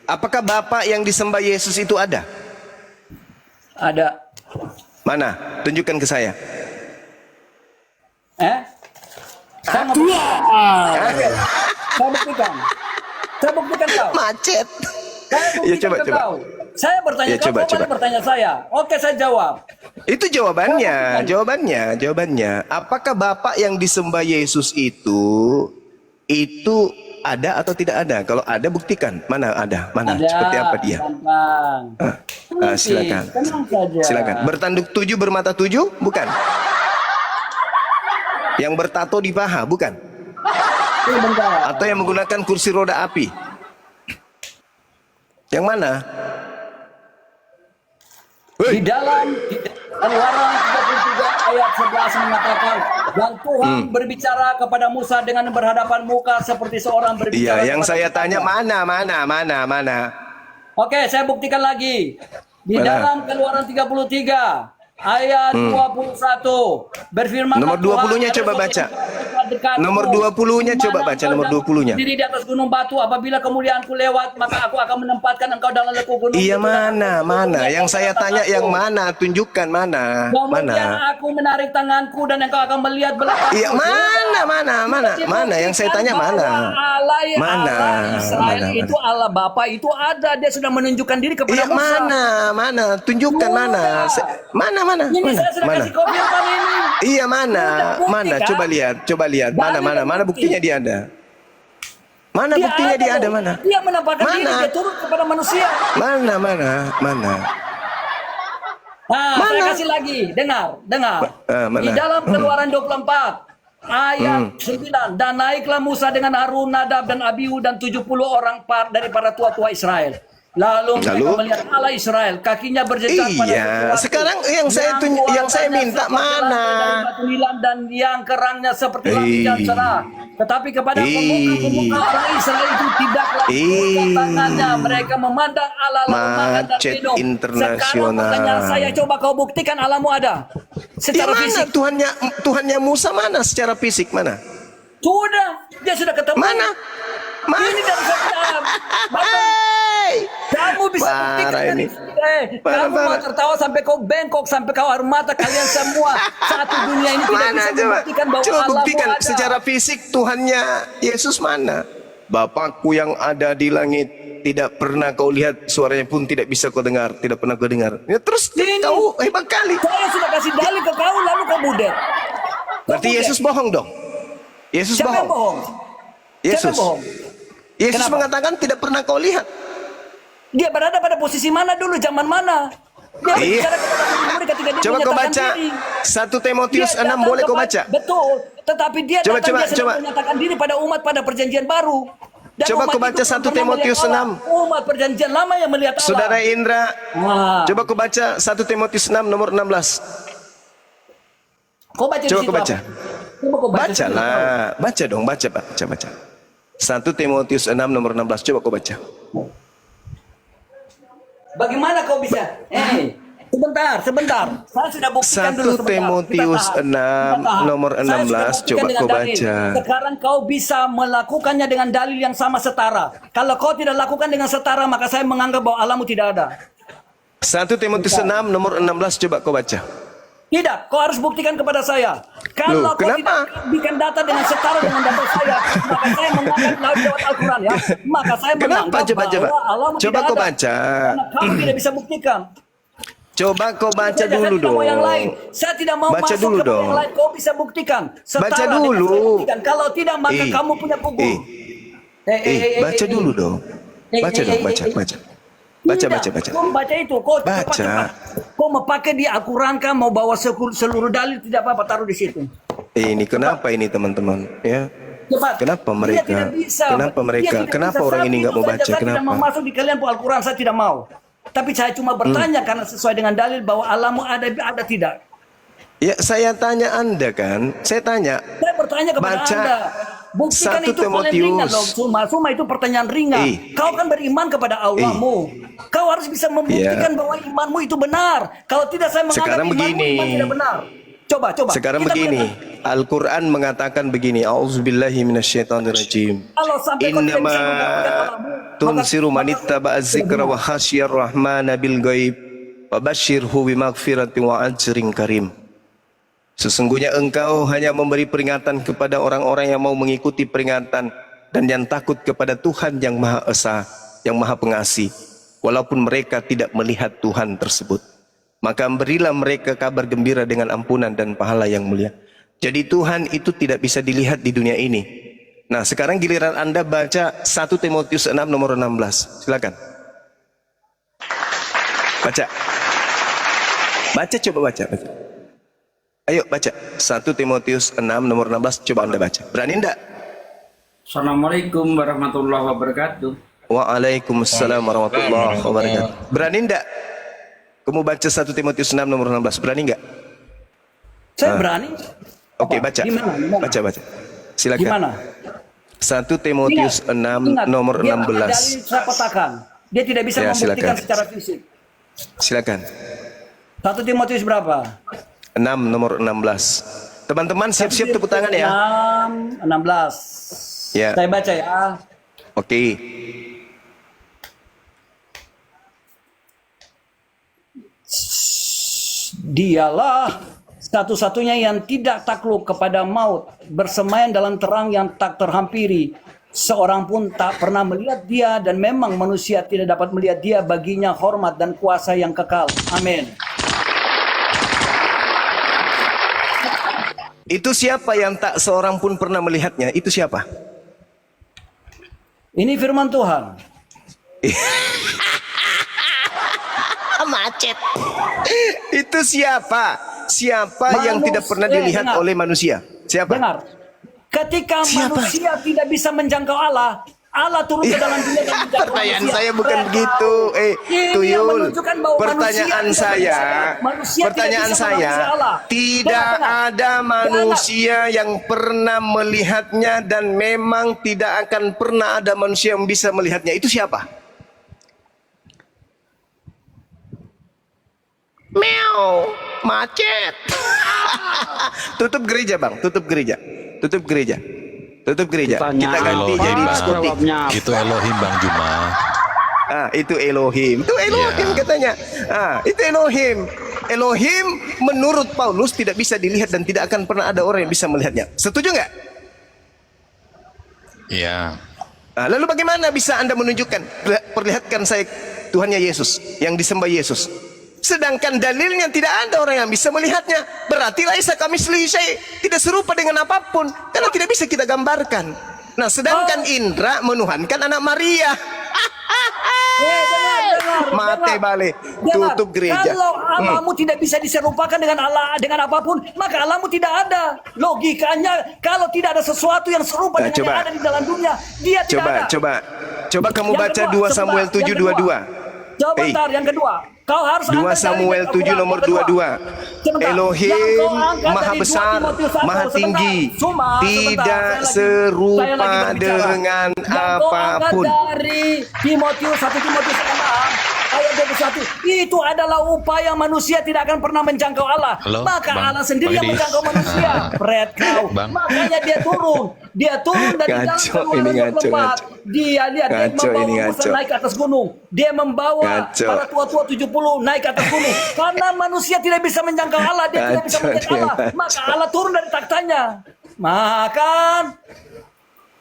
Apakah Bapak yang disembah Yesus itu ada? Ada. Mana? Tunjukkan ke saya. Saya mau buktikan. Oke. Saya buktikan kau. Macet. Saya Ya, buktikan ke coba. kau. Saya bertanya Ya, kau, coba. kau balik bertanya saya. Oke, saya jawab. Itu jawabannya. Apakah Bapak yang disembah Yesus itu ada atau tidak ada? Kalau ada buktikan. Mana ada? Mana? Ada. Seperti apa dia? Gampang. Silakan. Tenang saja. Silakan. Bertanduk 7 bermata 7? Bukan. Yang bertato di paha? Bukan. Bentar. Atau yang menggunakan kursi roda api? Yang mana? Di dalam Keluaran 33 ayat 11 mengatakan, dan Tuhan berbicara kepada Musa dengan berhadapan muka seperti seorang berbicara. Iya, yang kepada saya tetangga. tanya mana? Oke, saya buktikan lagi. Di Mana? dalam Keluaran 33 ayat 21 berfirman, Nomor 20-nya coba baca. Nomor 20-nya coba baca, nomor 20-nya. Diri di atas gunung batu, apabila kemuliaanku lewat, maka aku akan menempatkan engkau dalam leku gunung. Iya, itu. mana? Yang saya tanya yang mana? Tunjukkan mana? Kemudian Mana? aku menarik tanganku dan engkau akan melihat belakangku. Iya, mana? Yang saya tanya mana? Mana? Israel Mana? itu Allah Bapa itu ada, dia sudah menunjukkan diri kepada Iya, Musa. mana? Tunjukkan mana? Mana? Ini saya sudah kasih kau firman ini. Iya, mana? Coba lihat. Mana buktinya dia ada? Mana buktinya dia ada? Mana? Dia menampakkan diri, Mana? dia turun kepada manusia. Mana? Nah, saya kasih lagi, dengar. Mana? Di dalam Keluaran 24 ayat 9, dan naiklah Musa dengan Harun, Nadab dan Abihu dan 70 orang dari para tua-tua Israel. Lalu mereka melihat Allah Israel, kakinya berjejak pada Iya, sesuatu sekarang yang saya minta seperti mana? lantai dari batu nilam dan yang kerangnya seperti lapisan cerah. Tetapi kepada pemuka-pemuka orang Israel itu tidaklah membuka tangannya. Mereka memandang Allah lalu makan dan Macet minum. Sekarang internasional. pertanyaan saya, coba kau buktikan Allahmu ada secara Mana fisik. Tuhannya Musa mana secara fisik mana? Dia sudah ketemu. Mana? Ini dari saya. Kamu bisa buktikan Parah dari ini. kamu mau tertawa sampai kau bengkok, sampai kau air mata, kalian semua satu dunia ini tidak Mana bisa coba? membuktikan bahwa Coba Allahmu buktikan ada. secara fisik Tuhannya Yesus mana? Bapakku yang ada di langit, tidak pernah kau lihat, suaranya pun tidak bisa kau dengar, tidak pernah kau dengar. Ya, terus Ini. kau hebat kali. Saya sudah kasih dalil ke kau, lalu kau budet. Berarti Yesus bohong dong. Yesus Siapa yang bohong. bohong? Siapa Yesus. yang bohong? Yesus Kenapa? mengatakan tidak pernah kau lihat. Dia berada pada posisi mana dulu, zaman mana? Dia Iya. berbicara kepada murid ketika dia Coba kau menyatakan baca diri. 1 Timotius Dia 6, datang boleh kau kepada- baca? Betul, tetapi dia Coba, datang, dia sedang coba. menyatakan diri pada umat pada perjanjian baru. Dan Coba umat kau itu baca belum 1 pernah Timotius melihat Allah. 6. Umat perjanjian lama yang melihat Allah. Saudara Indra, Wah. coba kau baca 1 Timotius 6 nomor 16. Kau baca di Coba situ kau baca. apa? Coba kau baca. Baca lah. Baca dong, baca. 1 Timotius 6 nomor 16. Coba kau baca. Bagaimana kau bisa? Sebentar. Saya sudah buktikan 1 dulu sebentar. Timotius Kita 6 tahan. nomor Saya sudah 16. buktikan Coba dengan kau dalil. baca. Sekarang kau bisa melakukannya dengan dalil yang sama setara. Kalau kau tidak lakukan dengan setara, maka saya menganggap bahwa Allahmu tidak ada. 1 Timotius 6 nomor 16. Coba kau baca. Tidak, kau harus buktikan kepada saya. Kalau Loh, kau kenapa? tidak bikin data dengan setara dengan data saya, maka saya menganggap lewat Al-Quran ya. Maka saya Kenapa? menganggap Coba. bahwa Allahmu Coba tidak kau ada. baca. Karena kamu tidak bisa buktikan. Coba kau baca Saya dulu tidak mau yang dong. lain. Saya tidak mau Baca masuk dulu ke dong. yang lain. Kau bisa buktikan. Setara Baca dengan dulu. saya buktikan. Kalau tidak, maka Eh. kamu punya buku. Baca dulu dong. Baca dong, baca. Baca. Kau baca itu. Kau Baca. cepat. Kau mau pakai di Al-Quran kan, mau bawa seluruh dalil, tidak apa-apa, taruh di situ. Ini kenapa ini teman-teman? Ya. Cepat. Kenapa Dia mereka? tidak bisa. Kenapa mereka? Dia tidak Kenapa bisa. orang ini Saya nggak mau itu baca? saja, saya tidak mau Kenapa? masuk di kalian Al-Quran, saya tidak mau. Tapi saya cuma bertanya karena sesuai dengan dalil bahwa Allahmu ada tidak. Ya, saya tanya Anda kan. Saya tanya. Saya bertanya kepada Baca Anda. Buktikan 1 itu paling ringan loh. Timotius. Cuma itu pertanyaan ringan. Kau kan beriman kepada Allahmu. Kau harus bisa membuktikan bahwa imanmu itu benar. Kalau tidak, saya menganggap Sekarang imanmu begini. iman tidak benar. Coba. Sekarang Kita begini. melihat. Al-Quran mengatakan begini. A'udzubillahi minasyaitonirrajim. Kalau sampai kau tidak Innama bisa membuktikan Allahmu, tunsiru manittaba'a dzikra wa khasyar rahmana bil ghaib wa basyirhu bimaghfiratin wa ajrin karim. Sesungguhnya engkau hanya memberi peringatan kepada orang-orang yang mau mengikuti peringatan dan yang takut kepada Tuhan yang Maha Esa, yang Maha Pengasih, walaupun mereka tidak melihat Tuhan tersebut. Maka berilah mereka kabar gembira dengan ampunan dan pahala yang mulia. Jadi Tuhan itu tidak bisa dilihat di dunia ini. Nah, sekarang giliran Anda baca 1 Timotius 6 nomor 16. Silakan. Baca. Coba baca. Ayo baca 1 Timotius 6 nomor 16. Coba Anda baca. Berani enggak? Assalamualaikum warahmatullahi wabarakatuh. Waalaikumsalam warahmatullahi wabarakatuh. Berani enggak? Kamu baca 1 Timotius 6 nomor 16. Berani enggak? Saya berani. Oke, baca. Gimana? Baca. Silakan. Gimana? 1 Timotius 6 nomor dia pakai dalil 16. saya petakan. Dia tidak bisa Ya, membuktikan silakan. secara fisik. Silakan. 1 Timotius berapa? 6 nomor 16. Teman-teman siap-siap tepuk tangan ya. 16. Ya. Saya baca ya. Oke. Dialah satu-satunya yang tidak takluk kepada maut, bersemayam dalam terang yang tak terhampiri. Seorang pun tak pernah melihat dia, dan memang manusia tidak dapat melihat dia. Baginya hormat dan kuasa yang kekal. Amin. Itu siapa yang tak seorang pun pernah melihatnya? Itu siapa? Ini firman Tuhan. Macet. Itu siapa? Siapa yang tidak pernah dilihat dengar. oleh manusia? Siapa? Dengar. Ketika Siapa? manusia tidak bisa menjangkau Allah, Allah turun ke dalam dunia dan menjangkau Pertanyaan manusia. saya bukan begitu. Ini Tuyul. menunjukkan bahwa Pertanyaan manusia saya, manusia pertanyaan tidak bisa saya, mengawasi Allah. tidak Dengar. ada manusia yang pernah melihatnya dan memang tidak akan pernah ada manusia yang bisa melihatnya. Itu siapa? Meow, macet. Tutup gereja, Bang. Tutup gereja. Tutup gereja. Tutup gereja. Kita ganti Elohim, jadi Bang. skutik. Itu Elohim Bang Juma. Itu Elohim. Itu Elohim Ya. katanya. Itu Elohim. Elohim menurut Paulus tidak bisa dilihat dan tidak akan pernah ada orang yang bisa melihatnya. Setuju nggak? Iya. Lalu bagaimana bisa Anda menunjukkan? Perlihatkan saya Tuhannya Yesus yang disembah Yesus. Sedangkan dalilnya tidak ada orang yang bisa melihatnya. Berarti laisa kamislihi syai', tidak serupa dengan apapun karena tidak bisa kita gambarkan. Nah, sedangkan Indra menuhankan anak Maria. Mate balik. Tutup gereja. Kalau Allahmu tidak bisa diserupakan dengan Allah dengan apapun, maka Allahmu tidak ada. Logikanya, kalau tidak ada sesuatu yang serupa dengan coba. yang ada di dalam dunia, dia tidak ada. Coba kamu Yang baca kedua, 2 Samuel sebentar. 7:22. Sebentar, yang kedua, kau harus 2 angkat dari Samuel 7 nomor 22. Sebentar. Elohim Yang kau angkat maha dari 2 besar, Timotius 1, maha sebentar. tinggi, Cuma, tidak sebentar, saya serupa lagi berbicara. dengan Yang kau angkat apapun. dari Timotius 1 Timotius 6 ayat 21, itu adalah upaya manusia tidak akan pernah menjangkau Allah. Halo, Maka Bang. Allah sendiri Bang yang Idis. menjangkau manusia. Pret kau. Bang. Makanya dia turun dari jalan Ngaco, keluaran ini ngaco, 24. ngaco. Dia lihat dia Ngaco, membawa ini utusan ngaco. naik ke atas gunung. Dia membawa Ngaco. para tua-tua 70 naik ke atas gunung. Karena manusia tidak bisa menjangkau Allah, dia tidak bisa Ngaco, melihat dia Allah. ngaco. Maka Allah turun dari taktanya. Maka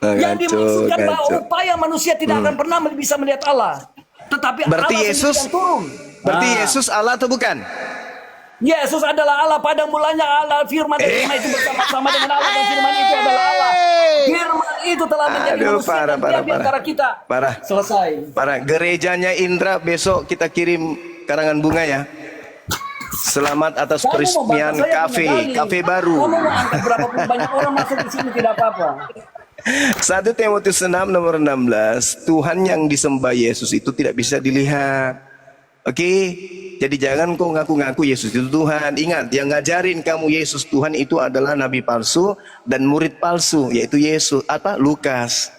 yang dimaksudkan bahwa upaya manusia tidak akan pernah bisa melihat Allah. Tetapi Berarti Allah Yesus sendiri yang turun. Berarti Yesus Allah atau bukan? Yesus adalah Allah, pada mulanya Allah, firman dan firman itu bersama-sama dengan Allah, dan firman itu adalah Allah. Firman itu telah menjadi Aduh, manusia parah, dan dia parah, di antara parah. kita. Parah. Selesai. Para gerejanya Indra besok kita kirim karangan bunga ya. Selamat atas Kamu mau peresmian bantah saya kafe, punya dalil. kafe baru. Kamu mau angkat berapapun banyak orang masuk di sini tidak apa-apa. 1 Timotius 6 nomor 16, Tuhan yang disembah Yesus itu tidak bisa dilihat. Oke, jadi jangan kau ngaku-ngaku Yesus itu Tuhan. Ingat, yang ngajarin kamu Yesus Tuhan itu adalah nabi palsu dan murid palsu, yaitu Yesus Lukas.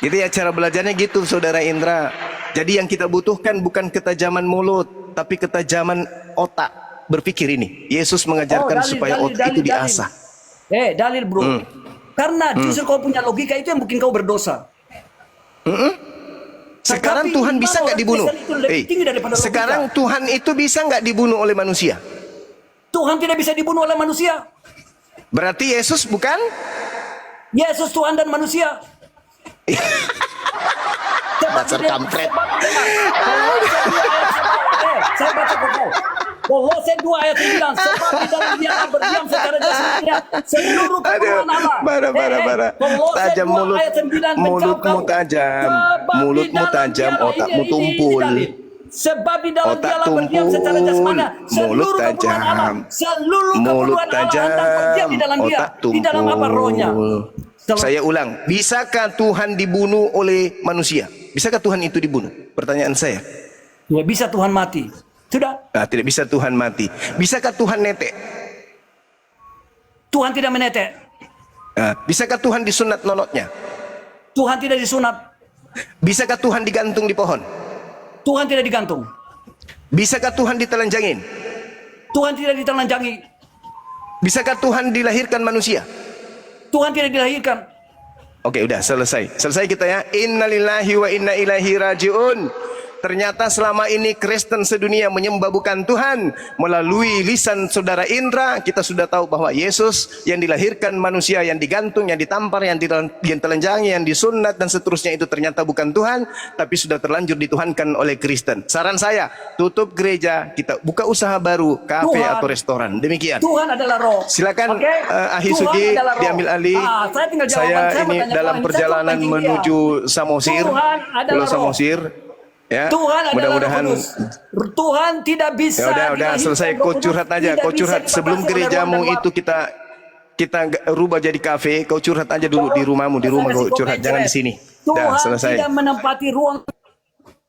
Gitu ya cara belajarnya gitu, Saudara Indra. Jadi yang kita butuhkan bukan ketajaman mulut, tapi ketajaman otak berpikir ini. Yesus mengajarkan supaya otak itu diasah. Dalil bro. Karena justru kau punya logika itu yang bikin kau berdosa. Sekarang Tetapi Tuhan bisa iman nggak orang dibunuh? Kristen itu lebih tinggi daripada logika. Sekarang Tuhan itu bisa nggak dibunuh oleh manusia? Tuhan tidak bisa dibunuh oleh manusia. Berarti Yesus bukan? Yesus Tuhan dan manusia. Dasar kampret. Saya baca ke kau. Kolose 2 ayat 9, sebab di dalam dia Allah berdiam secara jasmaninya seluruh keturunan Allah. Bara. Kolose Tajam 2 mulut, ayat 9 mulutmu menjauh kau. tajam, Sebab di mulutmu dalam tajam, dia- otakmu ini tumpul. dalil. Sebab di dalam Otak dia Allah berdiam secara tumpul, jasmaninya mulut seluruh keturunan tajam, Allah. Seluruh mulut keturunan Allah tajam, hendak berdiam di dalam dia. otak tumpul. Di dalam apa rohnya? Saya ulang, bisakah Tuhan dibunuh oleh manusia? Bisakah Tuhan itu dibunuh? Pertanyaan saya. Ya bisa Tuhan mati. Sudah. Nah, tidak bisa Tuhan mati. Bisakah Tuhan netek? Tuhan tidak menetek. Nah, bisakah Tuhan disunat nonotnya? Tuhan tidak disunat. Bisakah Tuhan digantung di pohon? Tuhan tidak digantung. Bisakah Tuhan ditelanjangin? Tuhan tidak ditelanjangi. Bisakah Tuhan dilahirkan manusia? Tuhan tidak dilahirkan. Oke, udah selesai. Selesai kita ya. Innalillahi wa inna ilaihi rajiun. Ternyata selama ini Kristen sedunia menyembah bukan Tuhan. Melalui lisan saudara Indra, kita sudah tahu bahwa Yesus yang dilahirkan manusia, yang digantung, yang ditampar, yang ditelanjangi, yang disunat dan seterusnya itu ternyata bukan Tuhan, tapi sudah terlanjur dituhankan oleh Kristen. Saran saya, tutup gereja, kita buka usaha baru, kafe Tuhan. atau restoran. Demikian. Tuhan adalah roh. Silakan Oke? Ahi Tuhan Sugi adalah roh. diambil alih. Saya tinggal jawaban. Saya Saya ini bertanya dalam Tuhan. perjalanan Saya kok menuju Samosir, Tuhan adalah Pulau roh. Samosir. Ya, Tuhan adalah mudah-mudahan. Roh Kudus. Tuhan tidak bisa. Ya udah selesai. Kau curhat aja, kau curhat sebelum gerejamu itu kita rubah jadi kafe. Kau curhat aja dulu di rumahmu, di rumah kau curhat, jangan di sini. Tuhan Dah selesai. tidak menempati ruang.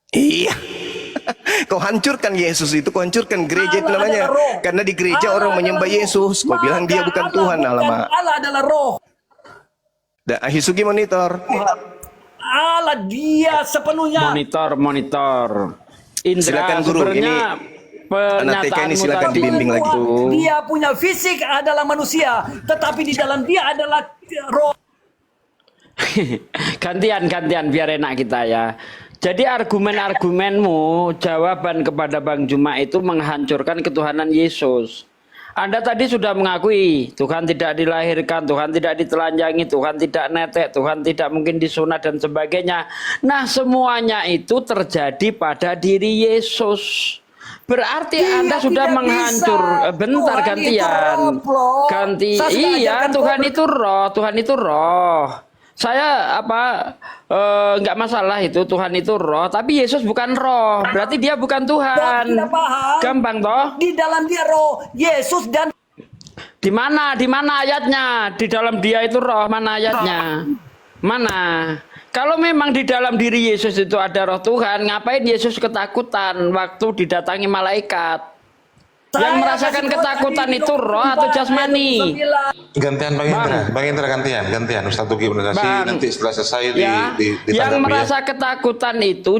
Iya. Kau hancurkan Yesus itu, kau hancurkan gereja itu Allah namanya. adalah roh. Karena di gereja Allah orang menyembah adalah roh. Yesus. Kau bilang dia bukan Maka Tuhan, Allah alamak. Allah adalah roh. Dah Ahisugi monitor. Allah dia sepenuhnya. Monitor. Indra, Silakan, Guru. sebenarnya Anak TK ini silakan tadi- dibimbing lagi. Dia punya fisik adalah manusia, tetapi di dalam dia adalah roh. gantian biar enak kita ya. Jadi argumen-argumenmu, jawaban kepada Bang Juma itu menghancurkan ketuhanan Yesus. Anda tadi sudah mengakui Tuhan tidak dilahirkan, Tuhan tidak ditelanjangi, Tuhan tidak netek, Tuhan tidak mungkin disunat dan sebagainya. Nah, semuanya itu terjadi pada diri Yesus. Berarti Dia Anda sudah tidak menghancur. bisa. Bentar, Tuhan gantian. itu roh, bro. Saya sudah Iya, ajarkan Tuhan kau itu roh, Tuhan itu roh. Saya nggak masalah itu, Tuhan itu roh, tapi Yesus bukan roh, berarti dia bukan Tuhan. Tidak paham. Gampang toh? Di dalam dia roh, Yesus dan Di mana ayatnya? Di dalam dia itu roh, mana ayatnya? Mana? Kalau memang di dalam diri Yesus itu ada roh Tuhan, ngapain Yesus ketakutan waktu didatangi malaikat? Yang merasakan ketakutan itu roh atau jasmani? Gantian Bang Indra. Bang Indra gantian. Ustaz Tugi berdasih Bang, nanti setelah selesai ya, ditanggapi yang ya. merasa ketakutan itu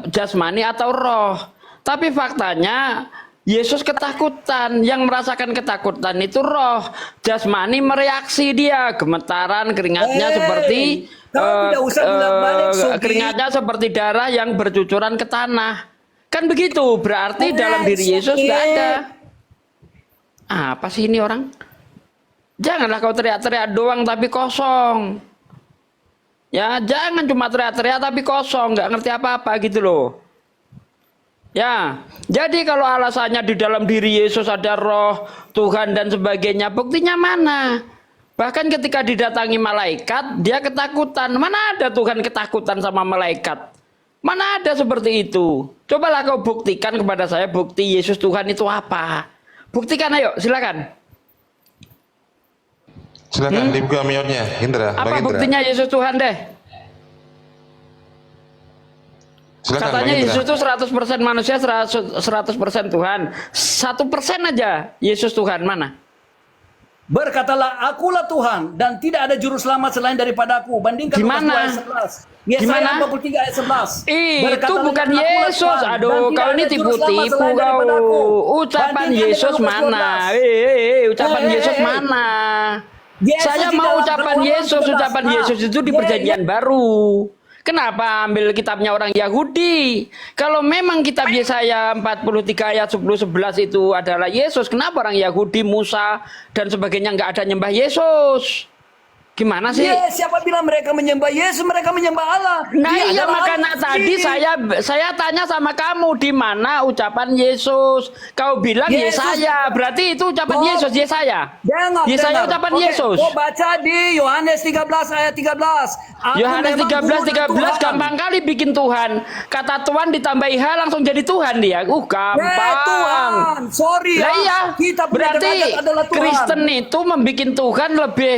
jasmani atau roh. Tapi faktanya Yesus ketakutan, yang merasakan ketakutan itu roh. Jasmani mereaksi dia, gemetaran, keringatnya seperti tidak usah bolak-balik, Sugi. keringatnya seperti darah yang bercucuran ke tanah. Kan begitu, berarti dalam diri Yesus nggak ada. Apa sih ini orang? Janganlah kau teriak-teriak doang tapi kosong. Ya, jangan cuma teriak-teriak tapi kosong, nggak ngerti apa-apa gitu loh. Ya, jadi kalau alasannya di dalam diri Yesus ada roh, Tuhan dan sebagainya, buktinya mana? Bahkan ketika didatangi malaikat, dia ketakutan. Mana ada Tuhan ketakutan sama malaikat? Mana ada seperti itu? Cobalah kau buktikan kepada saya bukti Yesus Tuhan itu apa? Buktikan ayo, silakan. Silakan dibuka mute-nya, Indra. Bang Apa Indra. buktinya Yesus Tuhan deh? Silakan Katanya Bang Indra. Yesus itu 100% manusia, 100% Tuhan. 1% aja Yesus Tuhan, mana? Berkatalah, akulah Tuhan dan tidak ada juru selamat selain daripada aku. Bandingkan Di Lukas 2 mana? ayat 11. Yesaya Gimana? 43 ayat 11. Itu Berkatalah, bukan akulah Yesus. Tuhan, dan Aduh, tidak kau ada ini juru selamat tipu-tipu selain daripada aku. kau. Ucapan Bandingkan Yesus dengan Lukas mana? 12. Ucapan Yesus mana? Yesus Saya di mau dalam ucapan Perjanjian Yesus. 11. Ucapan Yesus itu di perjanjian baru. Kenapa ambil kitabnya orang Yahudi? Kalau memang kitab Yesaya 43 ayat 10-11 itu adalah Yesus, kenapa orang Yahudi, Musa, dan sebagainya nggak ada nyembah Yesus? Gimana sih? Siapa bilang mereka menyembah Yesus? Mereka menyembah Allah. Nah Dia iya adalah makanya Allah tadi sendiri. saya tanya sama kamu di mana ucapan Yesus? Kau bilang Yesus. Yesaya, berarti itu ucapan Oh. Yesus Yesaya. Yesaya Dengar. ucapan Oke, Yesus. kau baca di Yohanes 13 ayat 13. Aku Yohanes memang 13 guru dan 13 Tuhan. gampang kali bikin Tuhan. Kata Tuhan ditambahi H langsung jadi Tuhan dia. Gampang. Tuhan, sorry Lah ya. iya, Kita punya berarti derajat adalah Tuhan. Kristen itu membuat Tuhan lebih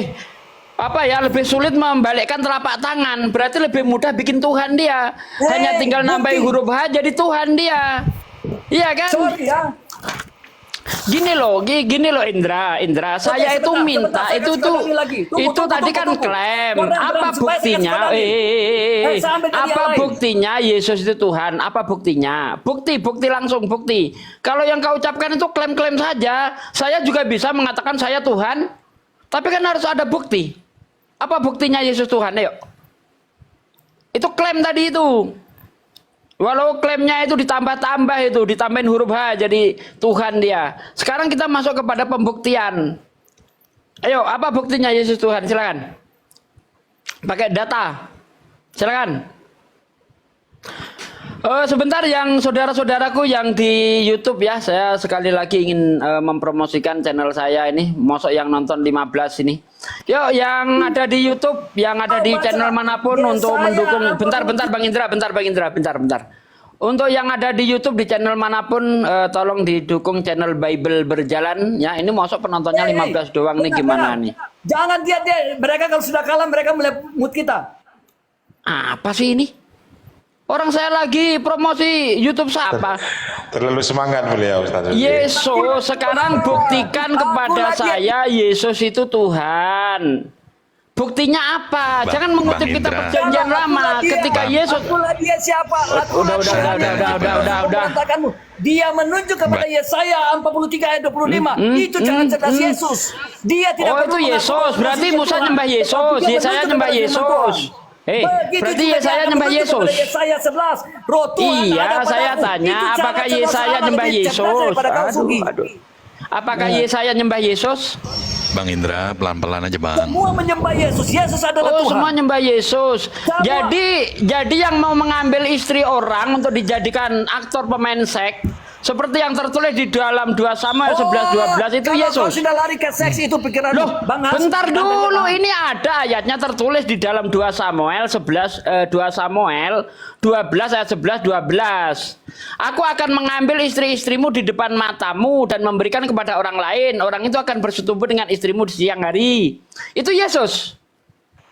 lebih sulit membalikkan telapak tangan. Berarti lebih mudah bikin Tuhan dia. Hanya tinggal nambahin bukti. huruf H jadi Tuhan dia. Iya kan? Sorry ya. Gini loh Indra, saya itu sebentar, minta saya itu kasih tuh kali lagi. Tunggu, itu tunggu, tadi tunggu, kan tunggu. klaim. Bram, Apa supaya saya kasih buktinya? kali. Saya ambil dari Apa yang lain. buktinya Yesus itu Tuhan? Apa buktinya? Bukti langsung bukti. Kalau yang kau ucapkan itu klaim-klaim saja. Saya juga bisa mengatakan saya Tuhan, tapi kan harus ada bukti. Apa buktinya Yesus Tuhan? Ayo. Itu klaim tadi itu. Walau klaimnya itu ditambah-tambah itu, ditambahin huruf H jadi Tuhan dia. Sekarang kita masuk kepada pembuktian. Ayo, apa buktinya Yesus Tuhan? Silakan. Pakai data. Silakan. Sebentar yang saudara-saudaraku yang di YouTube ya, saya sekali lagi ingin mempromosikan channel saya ini, mosok yang nonton 15 ini. Yuk yang ada di YouTube, yang ada di channel manapun untuk mendukung. Bentar Bang Indra. Untuk yang ada di YouTube di channel manapun, tolong didukung channel Bible Berjalan ya. Ini mosok penontonnya 15 doang nih, gimana nih? Jangan dia mereka kalau sudah kalah mereka melemut kita. Apa sih ini? Orang saya lagi promosi YouTube siapa? Terlalu semangat beliau Ustaz. Yesus, sekarang buktikan kepada saya Yesus itu Tuhan. Buktinya apa? Bang- Jangan mengutip Bang kitab Indra. perjanjian lama ketika Yesus. Akulah dia siapa? Udah. Berantakanmu. Dia menunjuk kepada Yesaya 43 ayat 25. Itu jangan cerdas Yesus. Dia tidak Oh itu perlu Yesus, mengaku berarti posisi Musa Tuhan. nyembah Yesus, Dia Yesaya menunjuk nyembah kepada firman Yesus. Tuhan. Berarti juga Yesaya dia nyembah menunjuk Yesus. kepada Yesaya 11. Roh Tuhan Iya, ada saya padaku. tanya Itu cara apakah cerdas Yesaya Allah nyembah lebih cerdas Yesus? daripada kau, Sugi. Apakah Yesaya nyembah Yesus? Bang Indra, pelan-pelan aja bang. Semua menyembah Yesus. Yesus adalah Oh, Tuhan. semua nyembah Yesus. Semua. Jadi yang mau mengambil istri orang untuk dijadikan aktor pemain seks, seperti yang tertulis di dalam 2 Samuel 11:12 itu kalau Yesus. kau sudah lari ke seks itu pikiran Loh, Bang Has. bentar dulu, ini ada ayatnya tertulis di dalam 2 Samuel 12 ayat 11-12. Aku akan mengambil istri-istrimu di depan matamu dan memberikan kepada orang lain. Orang itu akan bersetubuh dengan istrimu di siang hari. Itu Yesus.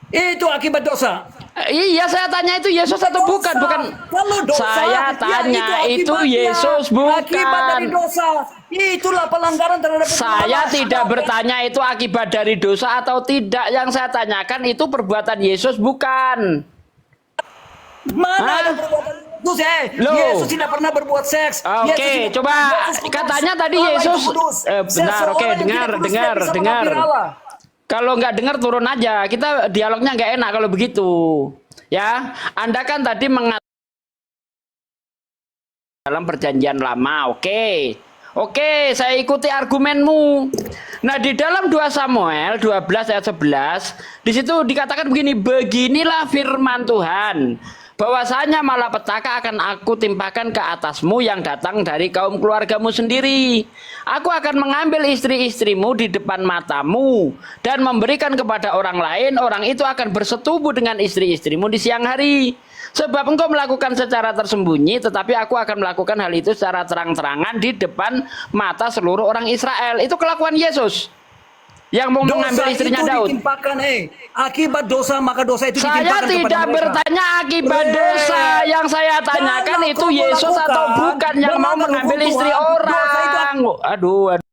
Itu akibat dosa. Iya, saya tanya itu Yesus atau bukan? Bukan. Kalau dosa, Saya ya tanya itu akibatnya. Yesus Akibat dari bukan. dosa. Itulah pelanggaran terhadap Saya Allah. tidak bertanya itu akibat dari dosa atau tidak. Yang saya tanyakan itu perbuatan Yesus bukan. Mana Hah? ada perbuatan Yesus? Loh. Yesus tidak pernah berbuat seks. Oke, Yesus tidak- coba Yesus kudus. katanya tadi Allah itu Yesus kudus. benar, oke, Seseorang yang dengar, tidak kudus dengar, tidak bisa dengar. menghampiri Allah. Kalau nggak dengar turun aja. Kita dialognya nggak enak kalau begitu. Ya, Anda kan tadi mengatakan dalam perjanjian lama, oke. Oke, saya ikuti argumenmu. Nah, di dalam 2 Samuel 12 ayat 11, di situ dikatakan begini, beginilah firman Tuhan, bahwasanya malapetaka akan aku timpakan ke atasmu yang datang dari kaum keluargamu sendiri. Aku akan mengambil istri-istrimu di depan matamu dan memberikan kepada orang lain, orang itu akan bersetubuh dengan istri-istrimu di siang hari. Sebab engkau melakukan secara tersembunyi, tetapi aku akan melakukan hal itu secara terang-terangan di depan mata seluruh orang Israel. Itu kelakuan Yesus yang mau mengambil istrinya itu Daud. ditimpakan, akibat dosa maka dosa itu Saya ditimpakan tidak kepada mereka. bertanya akibat dosa. Yang saya tanyakan Kalau itu kau Yesus atau melakukan bukan yang mau melanggar mengambil hukum istri Tuhan, dosa itu orang. Aduh.